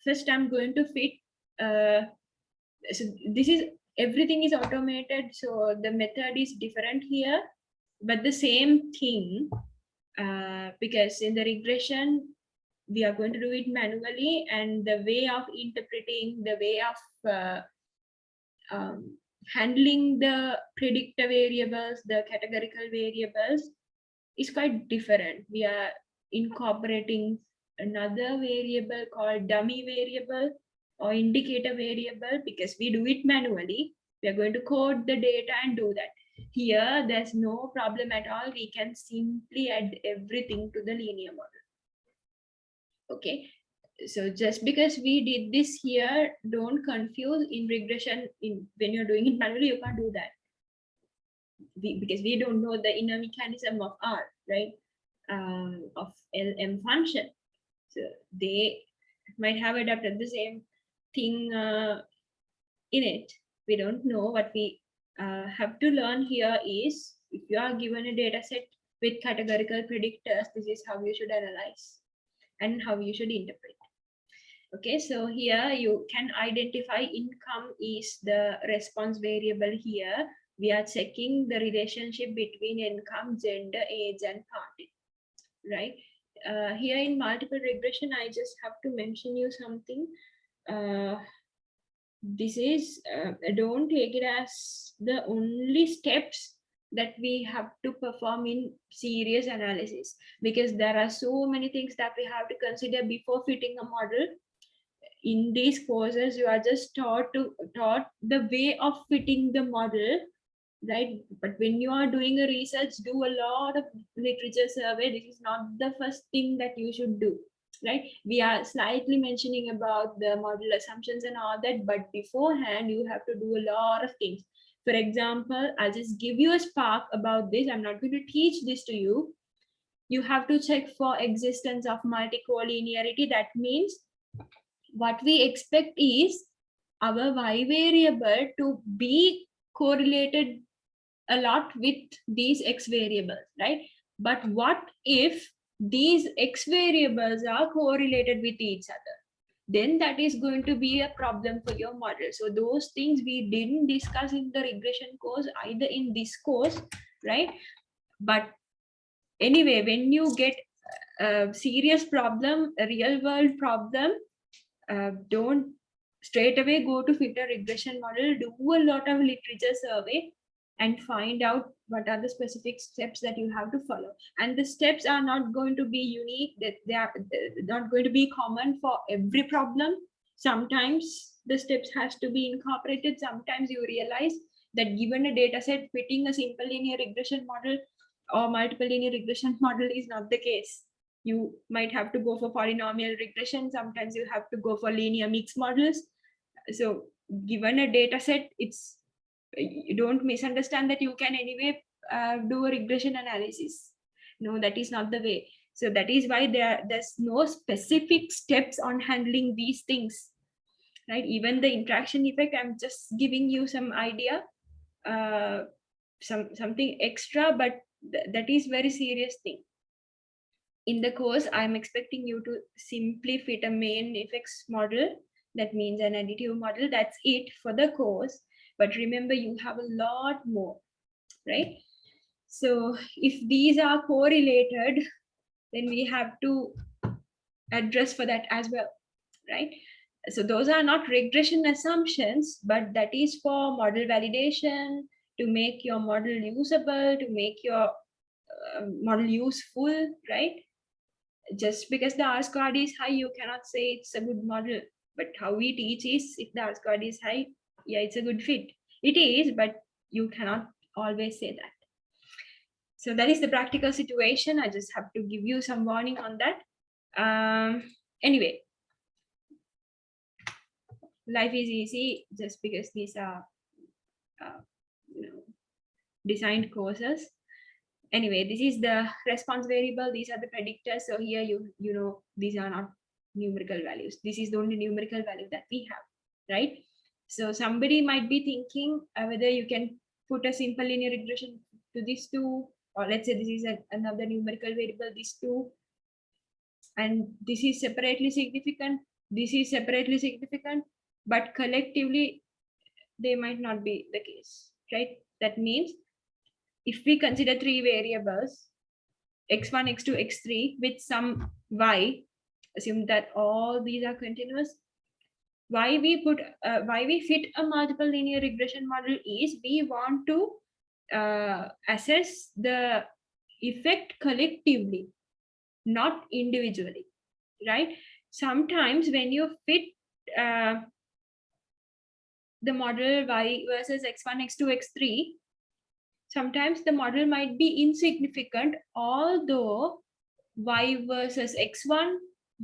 first I'm going to fit, so this is, everything is automated. So the method is different here, but the same thing, because in the regression, we are going to do it manually, and the way of interpreting, the way of handling the predictor variables, the categorical variables is quite different. We are incorporating another variable called dummy variable or indicator variable because we do it manually. We are going to code the data and do that. Here, there's no problem at all. We can simply add everything to the linear model. Okay, so just because we did this here, don't confuse in regression. When you're doing it manually, you can't do that. Because we don't know the inner mechanism of R, right? Of LM function. So they might have adapted the same thing in it. We don't know. What we have to learn here is, if you are given a data set with categorical predictors, this is how you should analyze and how you should interpret. Okay, so here you can identify income is the response variable here. We are checking the relationship between income, gender, age, and party, right? Here in multiple regression, I just have to mention you something. This is, don't take it as the only steps that we have to perform in serious analysis, because there are so many things that we have to consider before fitting a model. in these courses, you are just taught the way of fitting the model, right? But when you are doing a research, do a lot of literature survey. This is not the first thing that you should do, right? We are slightly mentioning about the model assumptions and all that, but beforehand, you have to do a lot of things. For example, I'll just give you a spark about this. I'm not going to teach this to you. You have to check for existence of multicollinearity. That means what we expect is our y variable to be correlated a lot with these x variables, right? But what if these x variables are correlated with each other? Then that is going to be a problem for your model. So those things we didn't discuss in the regression course, either in this course, right? But anyway, when you get a serious problem, a real world problem, don't straight away go to fit a regression model. Do a lot of literature survey and find out what are the specific steps that you have to follow. And the steps are not going to be unique, that they are not going to be common for every problem. Sometimes the steps has to be incorporated. Sometimes you realize that given a data set, fitting a simple linear regression model or multiple linear regression model is not the case. You might have to go for polynomial regression. Sometimes you have to go for linear mixed models. So given a data set, it's, you don't misunderstand that you can anyway do a regression analysis. No, that is not the way. So that is why there's no specific steps on handling these things, right? Even the interaction effect, I'm just giving you some idea, something extra, but that is very serious thing. In the course, I'm expecting you to simply fit a main effects model. That means an additive model. That's it for the course. But remember, you have a lot more, right? So if these are correlated, then we have to address for that as well, right? So those are not regression assumptions, but that is for model validation, to make your model usable, to make your model useful, right? Just because the R squared is high, you cannot say it's a good model. But how we teach is, if the R squared is high, yeah, it's a good fit. It is, but you cannot always say that. So that is the practical situation. I just have to give you some warning on that. Anyway, life is easy just because these are designed courses. Anyway, this is the response variable. These are the predictors. So here you know these are not numerical values. This is the only numerical value that we have, right? So somebody might be thinking whether you can put a simple linear regression to these two, or let's say this is another numerical variable, these two, and this is separately significant, this is separately significant, but collectively they might not be the case, right? That means if we consider three variables, x1, x2, x3, with some y, assume that all these are continuous, why we fit a multiple linear regression model is we want to assess the effect collectively, not individually, right? Sometimes when you fit the model y versus x1, x2, x3, sometimes the model might be insignificant, although y versus x1,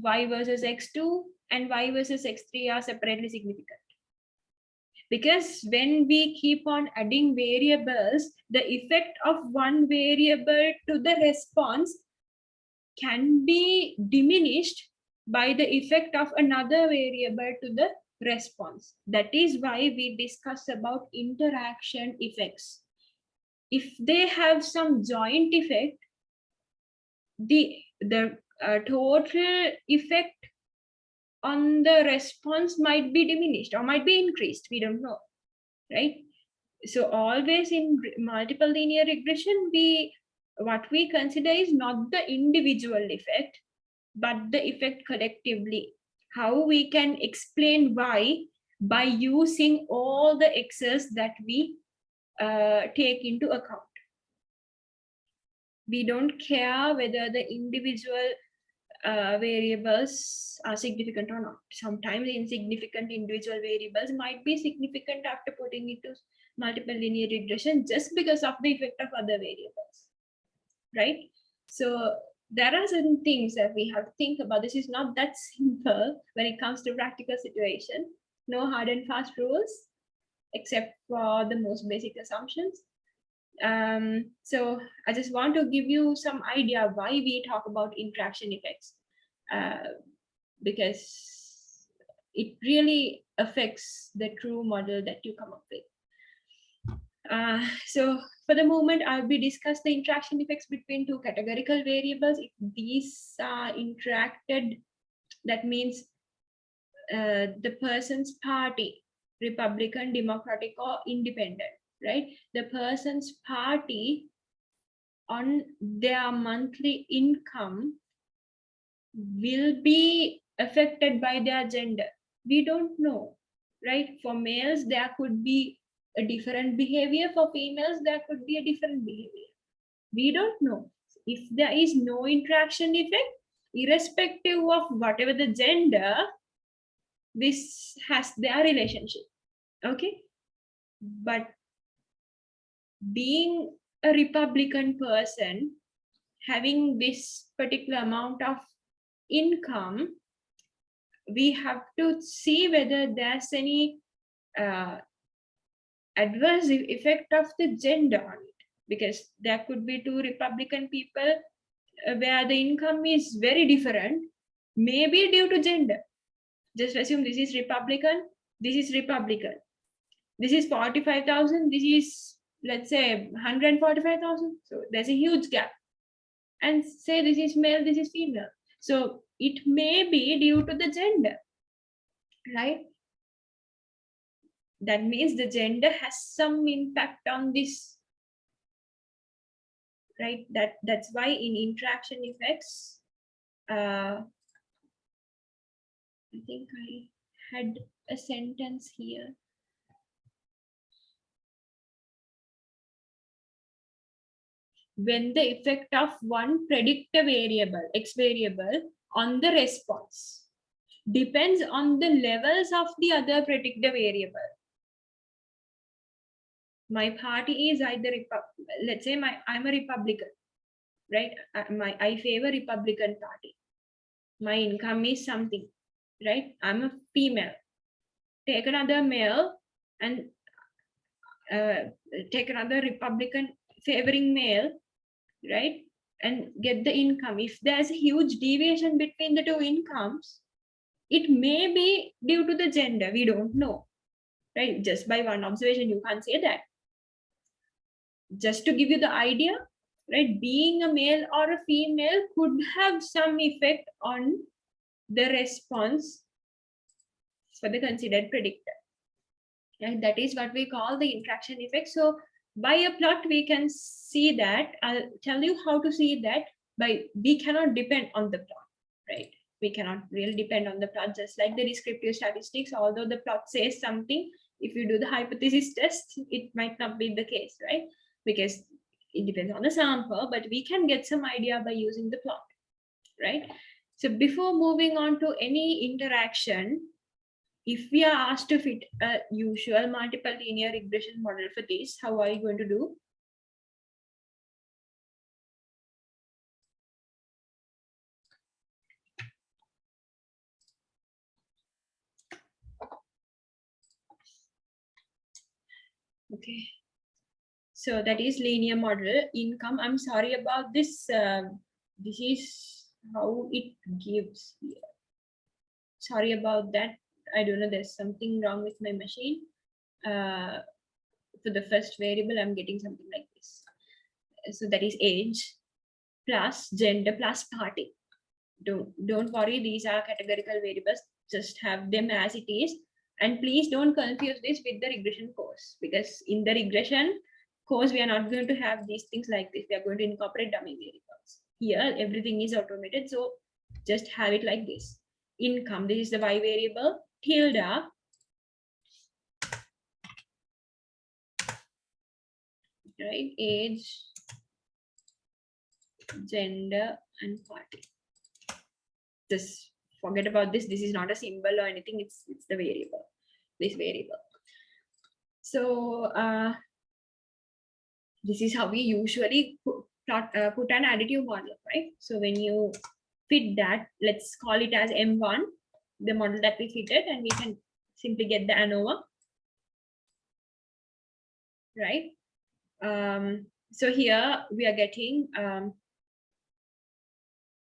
y versus x2, and y versus x3 are separately significant. Because when we keep on adding variables, the effect of one variable to the response can be diminished by the effect of another variable to the response. That is why we discuss about interaction effects. If they have some joint effect, the total effect on the response might be diminished or might be increased. We don't know, right? So always in multiple linear regression, what we consider is not the individual effect, but the effect collectively. How we can explain why by using all the x's that we take into account. We don't care whether the individual variables are significant or not. Sometimes insignificant individual variables might be significant after putting it to multiple linear regression just because of the effect of other variables, right? So there are certain things that we have to think about. This is not that simple when it comes to practical situation. No hard and fast rules, except for the most basic assumptions. So I just want to give you some idea why we talk about interaction effects, because it really affects the true model that you come up with. So for the moment, I'll be discuss the interaction effects between two categorical variables. If these are interacted, that means the person's party, Republican, Democratic, or Independent, right? The person's party on their monthly income will be affected by their gender. We don't know, right? For males, there could be a different behavior. For females, there could be a different behavior. We don't know. If there is no interaction effect, irrespective of whatever the gender, this has their relationship. Okay? But being a Republican person, having this particular amount of income, we have to see whether there's any adverse effect of the gender on it, because there could be two Republican people where the income is very different, maybe due to gender. Just assume this is Republican, this is Republican, this is 45,000, this is, let's say, 145,000. So there's a huge gap. And say this is male, this is female. So it may be due to the gender, right? That means the gender has some impact on this, right? That's why in interaction effects, I think I had a sentence here. When the effect of one predictor variable, X variable, on the response depends on the levels of the other predictor variable. My party is either, let's say I'm a Republican, right? I favor Republican Party. My income is something, right? I'm a female. Take another male and take another Republican favoring male, right? And get the income. If there's a huge deviation between the two incomes, it may be due to the gender. We don't know, right? Just by one observation, you can't say that. Just to give you the idea, right? Being a male or a female could have some effect on the response for the considered predictor. And that is what we call the interaction effect. So by a plot, we can see that. I'll tell you how to see that. We cannot depend on the plot, right? We cannot really depend on the plot, just like the descriptive statistics. Although the plot says something, if you do the hypothesis test, it might not be the case, right? Because it depends on the sample, but we can get some idea by using the plot, right? So before moving on to any interaction, if we are asked to fit a usual multiple linear regression model for this, how are you going to do? Okay. So that is linear model income. I'm sorry about this. This is how it gives here. Sorry about that. I don't know, there's something wrong with my machine. For the first variable, I'm getting something like this. So that is age plus gender plus party. Don't worry, these are categorical variables. Just have them as it is. And please don't confuse this with the regression course, because in the regression course, we are not going to have these things like this. We are going to incorporate dummy variables. Here, everything is automated. So just have it like this. Income, this is the Y variable, tilde, right? Age, gender, and party. Just forget about this. This is not a symbol or anything. It's the variable, this variable. So this is how we usually put an additive model, right? So when you fit that, let's call it as M1, the model that we fitted, and we can simply get the ANOVA, right? So here we are getting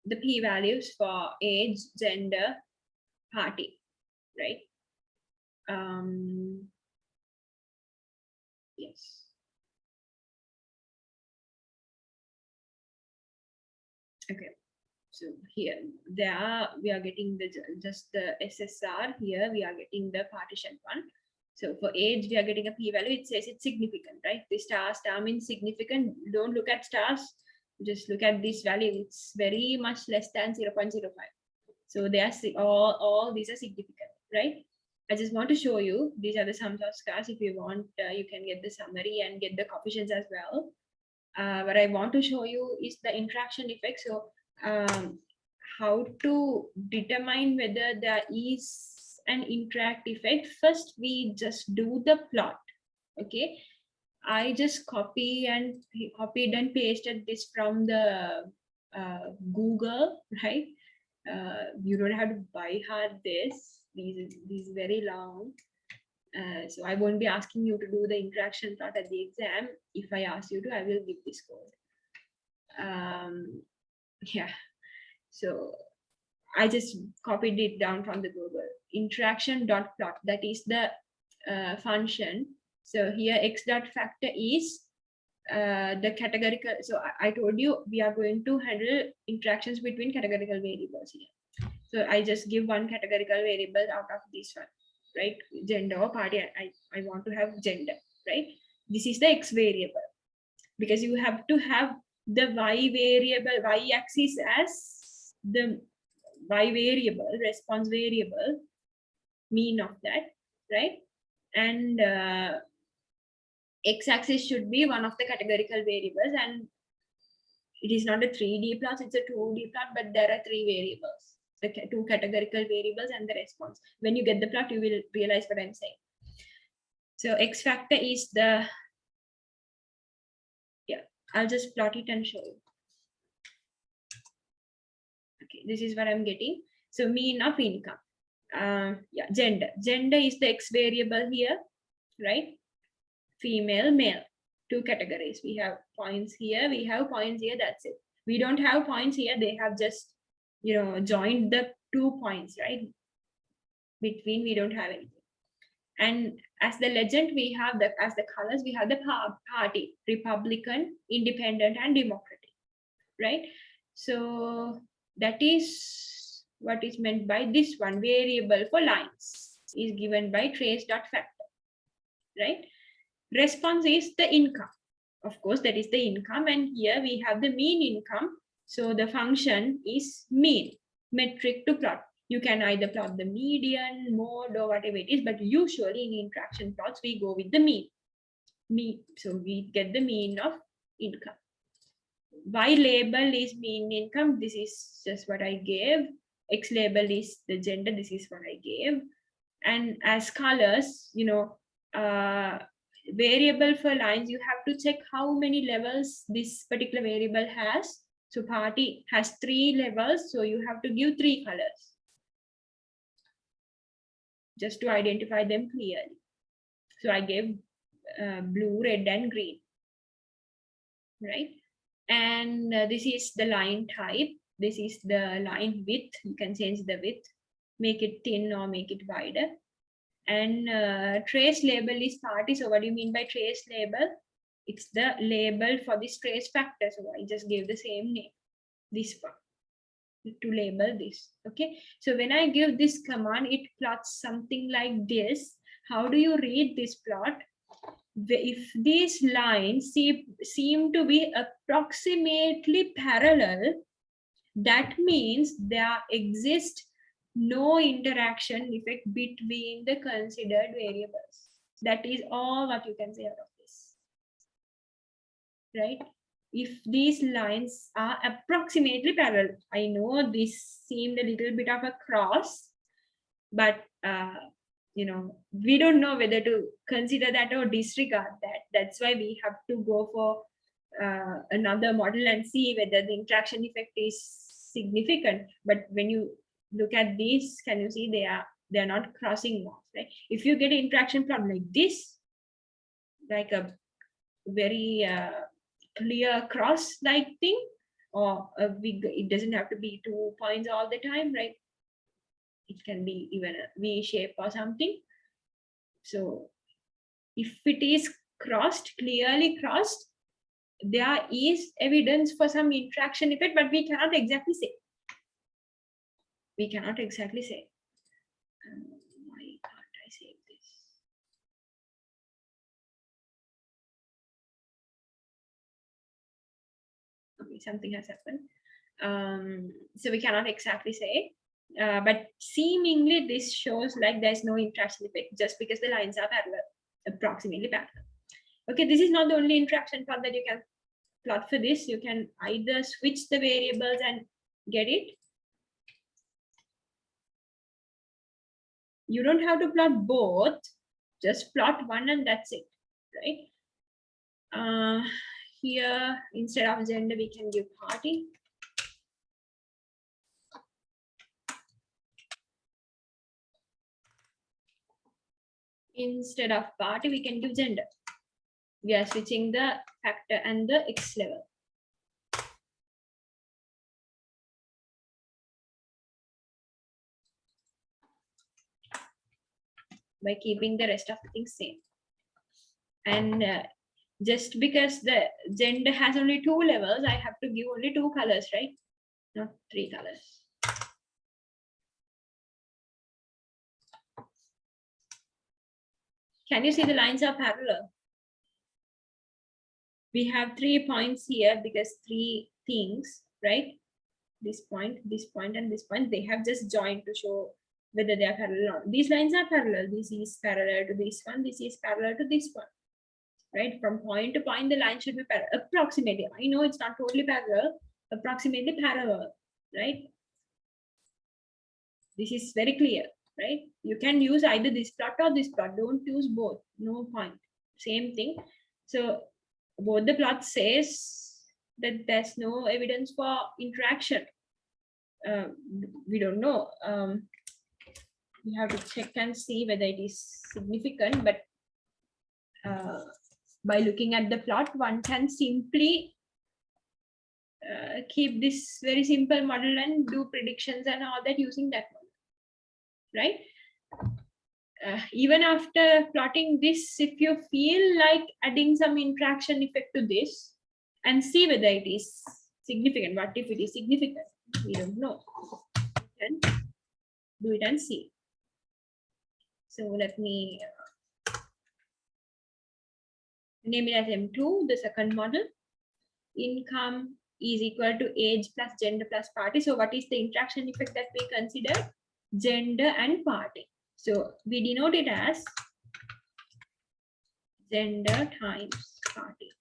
the p-values for age, gender, party, right? Yes. Okay. So here, we are getting just the SSR. Here we are getting the partition one. So for age, we are getting a p-value. It says it's significant, right? The star means significant. Don't look at stars. Just look at this value. It's very much less than 0.05. So they are all these are significant, right? I just want to show you, these are the sums of stars. If you want, you can get the summary and get the coefficients as well. What I want to show you is the interaction effect. So how to determine whether there is an interact effect. First, we just do the plot. Okay, I just copied and pasted this from the Google, right? You don't have to by heart this. These very long. So I won't be asking you to do the interaction plot at the exam. If I ask you to, I will give this code. Yeah. So I just copied it down from the Google. Interaction.plot, that is the function. So here x dot factor is the categorical. So I told you we are going to handle interactions between categorical variables here. So I just give one categorical variable out of this one, right? Gender or party. I want to have gender, right? This is the x variable, because you have to have the y variable, y axis as the y variable, response variable, mean of that, right? And x-axis should be one of the categorical variables, and it is not a 3D plot, it's a 2D plot, but there are three variables, the two categorical variables and the response. When you get the plot, you will realize what I'm saying. So x factor is the, yeah, I'll just plot it and show you. Okay, this is what I'm getting. So mean of income. Yeah, gender is the x variable here, right? Female, male, two categories. We have points here, we have points here, that's it. We don't have points here, they have just, you know, joined the 2 points, right? Between, we don't have anything. And as the legend, we have the, as the colors, we have the party, Republican, Independent, and Democratic, right? So that is what is meant by this one. Variable for lines is given by trace.factor, right? Response is the income. Of course, that is the income, and here we have the mean income. So the function is mean, metric to plot. You can either plot the median, mode, or whatever it is, but usually in interaction plots, we go with the mean. So we get the mean of income. Y label is mean income. This is just what I gave. X label is the gender. This is what I gave. And as colors, you know, variable for lines, you have to check how many levels this particular variable has. So party has 3 levels, so you have to give 3 colors just to identify them clearly. So I gave blue, red, and green, right? And this is the line type. This is the line width. You can change the width, make it thin or make it wider. And trace label is party. So what do you mean by trace label? It's the label for this trace factor. So I just gave the same name, this one, to label this. Okay. So when I give this command, it plots something like this. How do you read this plot? If these lines seem to be approximately parallel, that means there exists no interaction effect between the considered variables. That is all what you can say out of this, right? if these lines are approximately parallel. I know this seemed a little bit of a cross, but we don't know whether to consider that or disregard that. That's why we have to go for another model and see whether the interaction effect is significant. But when you look at these, can you see they are not crossing off, right? If you get an interaction plot like this, like a very clear cross like thing, or it doesn't have to be 2 points all the time, right? It can be even a V shape or something. So if it is crossed, clearly crossed, there is evidence for some interaction effect, but we cannot exactly say. We cannot exactly say. Why can't I save this? Okay, something has happened. So we cannot exactly say. But seemingly this shows like there's no interaction effect just because the lines are parallel, approximately parallel. Okay, this is not the only interaction plot that you can plot for this. You can either switch the variables and get it. You don't have to plot both, just plot one and that's it, right? Here, instead of gender, we can give party. Instead of party, we can give gender. We are switching the factor and the X level. By keeping the rest of the things same. And just because the gender has only 2 levels, I have to give only 2 colors, right? Not 3 colors. Can you see the lines are parallel? We have 3 points here because 3 things, right? This point, and this point, they have just joined to show whether they are parallel or not. These lines are parallel. This is parallel to this one. This is parallel to this one, right? From point to point, the line should be parallel, approximately. I know it's not totally parallel, approximately parallel, right? This is very clear, right? You can use either this plot or this plot. Don't use both. No point. Same thing. So both the plots says that there's no evidence for interaction. We don't know. We have to check and see whether it is significant, but by looking at the plot, one can simply keep this very simple model and do predictions and all that using that model, right? Even after plotting this, if you feel like adding some interaction effect to this and see whether it is significant, what if it is significant? We don't know. And do it and see. So let me name it as M2, the second model. Income is equal to age plus gender plus party. So what is the interaction effect that we consider? Gender and party. So we denote it as gender times party.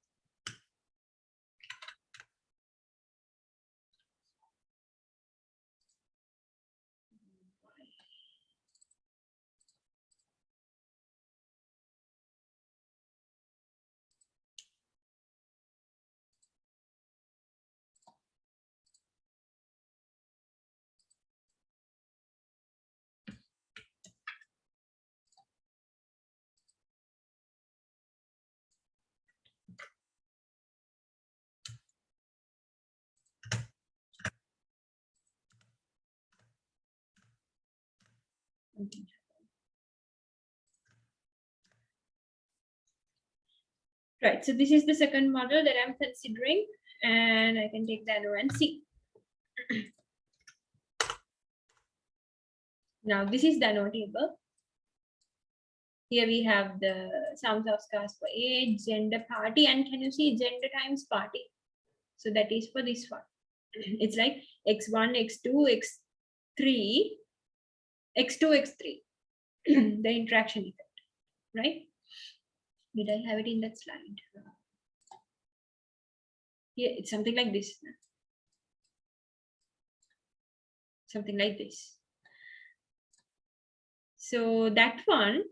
Right, so this is the second model that I'm considering, and I can take the arrow and see. Now this is the anno table. Here we have the sums of scores for age, gender, party, and can you see gender times party? So that is for this one. It's like x1, x2, x3, x2, x3, the interaction effect, right? Did I have it in that slide? Here it's something like this. Something like this. So that one,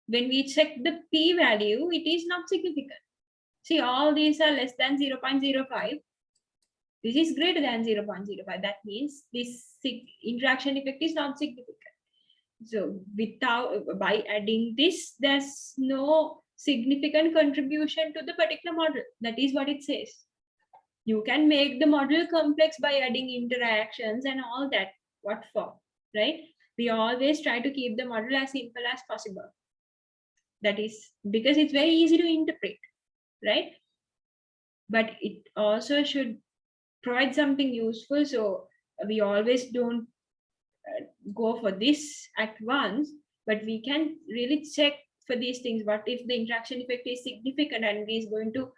when we check the p-value, it is not significant. See, all these are less than 0.05. This is greater than 0.05. That means this interaction effect is not significant. So by adding this, there's no significant contribution to the particular model. That is what it says. You can make the model complex by adding interactions and all that. What for, right? We always try to keep the model as simple as possible. That is because it's very easy to interpret, right? But it also should provide something useful. So we always don't go for this at once, but we can really check for these things. What if the interaction effect is significant and is going to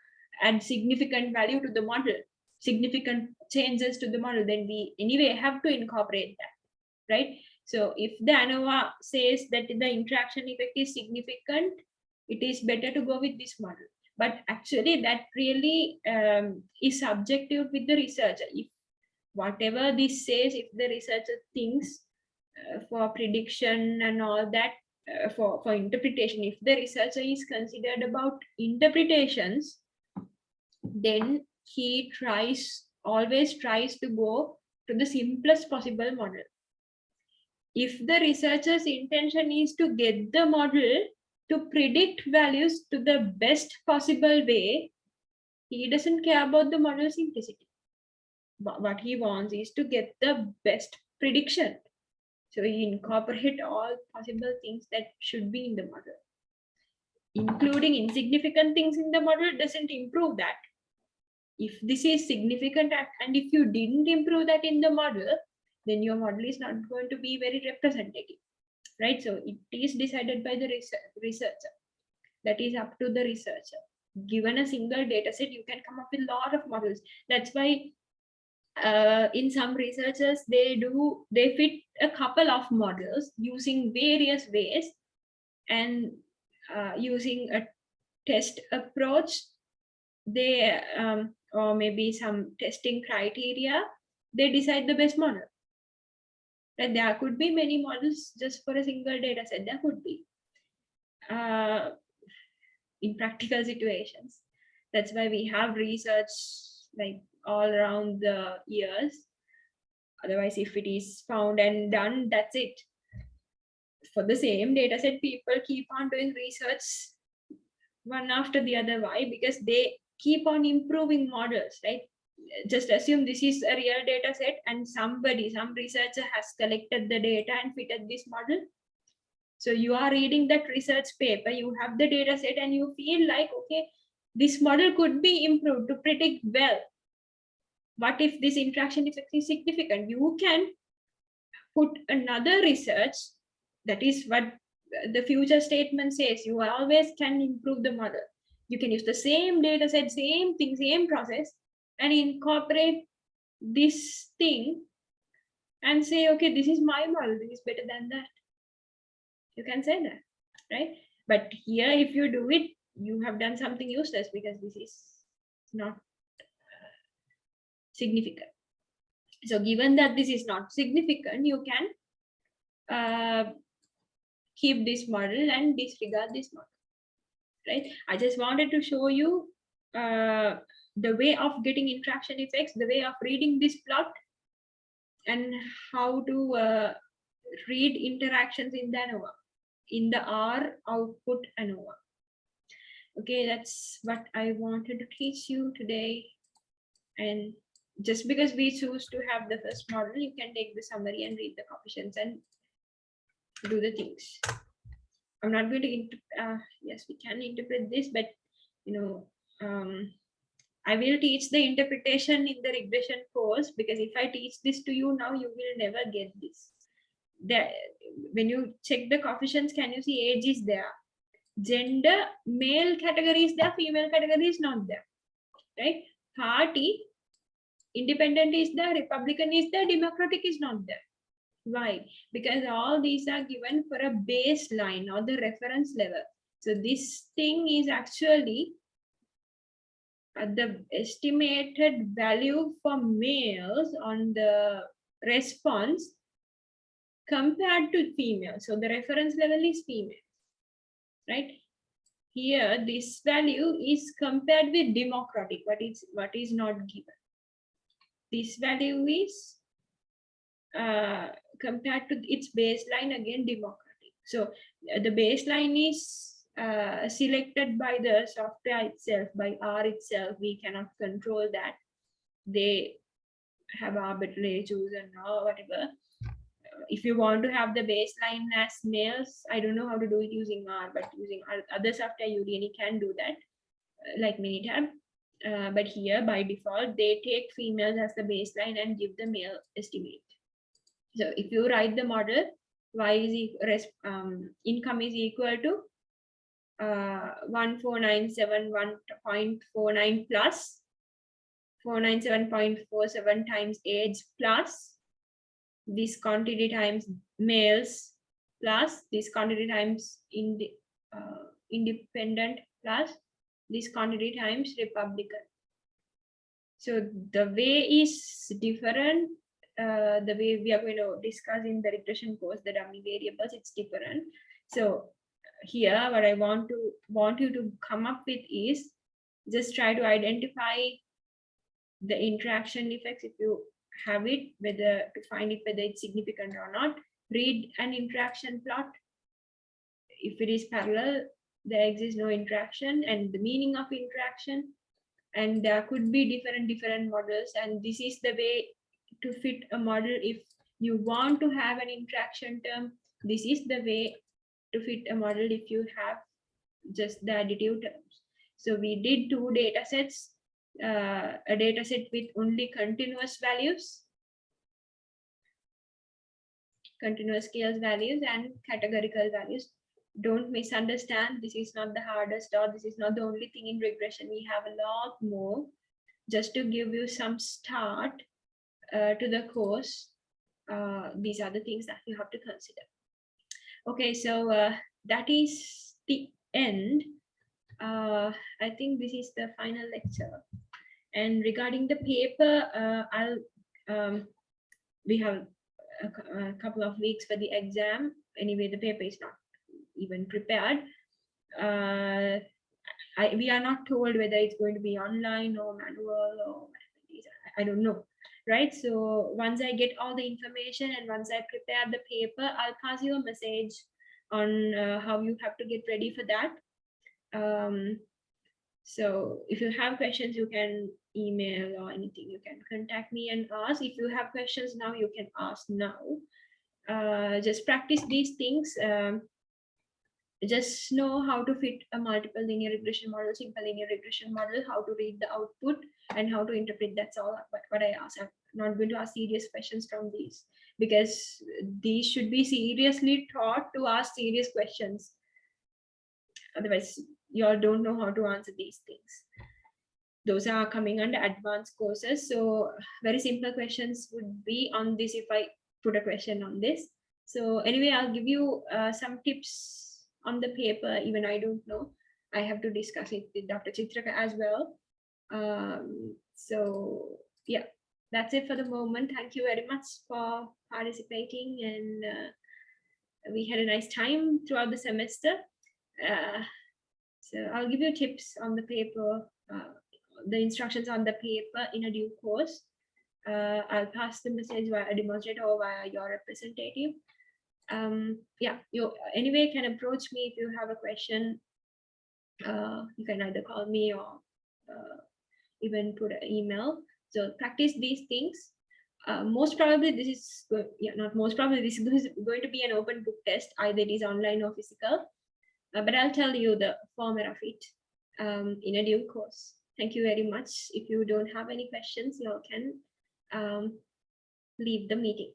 add significant value to the model, significant changes to the model, then we anyway have to incorporate that, right? So if the ANOVA says that the interaction effect is significant, it is better to go with this model. But actually that really is subjective with the researcher. If whatever this says, if the researcher thinks for prediction and all that, for interpretation, if the researcher is considered about interpretations, then he always tries to go to the simplest possible model. If the researcher's intention is to get the model to predict values to the best possible way, he doesn't care about the model simplicity. What he wants is to get the best prediction. So he incorporate all possible things that should be in the model. Including insignificant things in the model doesn't improve that. If this is significant and if you didn't improve that in the model, then your model is not going to be very representative, right? So it is decided by the researcher. That is up to the researcher. Given a single data set, you can come up with a lot of models. That's why in some researchers, they fit a couple of models using various ways, and using a test approach, they or maybe some testing criteria, they decide the best model. And there could be many models just for a single data set. There could be in practical situations. That's why we have research like all around the years. Otherwise, if it is found and done, that's it. For the same data set, people keep on doing research one after the other. Why? Because they keep on improving models, right? Just assume this is a real data set and some researcher has collected the data and fitted this model. So you are reading that research paper, you have the data set and you feel like, okay, this model could be improved to predict well. What if this interaction effect is significant? You can put another research. That is what the future statement says. You always can improve the model. You can use the same data set, same thing, same process, and incorporate this thing and say, okay, this is my model, this is better than that. You can say that, right? But here, if you do it, you have done something useless because this is not significant. So given that this is not significant, you can keep this model and disregard this model, right? I just wanted to show you the way of getting interaction effects, the way of reading this plot, and how to read interactions in the ANOVA, in the R output ANOVA. Okay, that's what I wanted to teach you today. And just because we choose to have the first model, you can take the summary and read the coefficients and do the things. I'm not going to, yes, we can interpret this, but I will teach the interpretation in the regression course, because if I teach this to you now, you will never get this. When you check the coefficients, can you see age is there? Gender, male category is there, female category is not there, right? Party, independent is there, Republican is there, Democratic is not there. Why? Because all these are given for a baseline or the reference level. So this thing is actually the estimated value for males on the response compared to females. So the reference level is female, right? Here, this value is compared with democratic, what is not given. This value is compared to its baseline, again democratic. So the baseline is selected by the software itself, by R itself. We cannot control that. They have arbitrarily chosen or whatever. If you want to have the baseline as males, I don't know how to do it using R, but using other software, Udemy can do that, like Minitab. But here, by default, they take females as the baseline and give the male estimate. So if you write the model, income is equal to 14971.49 plus 497.47 times age plus this quantity times males plus this quantity times independent plus this quantity times Republican. So the way is different. The way we are going to discuss in the regression course, the dummy variables, it's different. So here, what I want you to come up with is just try to identify the interaction effects if you have it, whether to find it whether it's significant or not. Read an interaction plot. If it is parallel, there exists no interaction, and the meaning of interaction. And there could be different models, and this is the way to fit a model. If you want to have an interaction term, this is the way to fit a model if you have just the additive terms. So we did two data sets, a data set with only continuous values, continuous scales values, and categorical values. Don't misunderstand, this is not the hardest or this is not the only thing in regression. We have a lot more. Just to give you some start to the course, these are the things that you have to consider. Okay, so that is the end. I think this is the final lecture. And regarding the paper, we have a couple of weeks for the exam. Anyway, the paper is not even prepared. We are not told whether it's going to be online or manual or I don't know, right? So once I get all the information and once I prepare the paper, I'll pass you a message on how you have to get ready for that. So if you have questions, you can email or anything. You can contact me and ask. If you have questions now, you can ask now. Just practice these things. Just know how to fit a multiple linear regression model, simple linear regression model, how to read the output, and how to interpret. That's all what I ask. I'm not going to ask serious questions from these, because these should be seriously taught to ask serious questions. Otherwise, you all don't know how to answer these things. Those are coming under advanced courses. So very simple questions would be on this if I put a question on this. So anyway, I'll give you some tips on the paper. Even I don't know. I have to discuss it with Dr. Chitraka as well. So yeah, that's it for the moment. Thank you very much for participating, and we had a nice time throughout the semester. So I'll give you tips on the paper, the instructions on the paper in a due course. I'll pass the message via a demonstrator or via your representative. Yeah, you anyway can approach me if you have a question. You can either call me or even put an email. So practice these things. Most probably this is not most probably this is going to be an open book test. Either it is online or physical. But I'll tell you the format of it in a due course. Thank you very much. If you don't have any questions, you all can leave the meeting.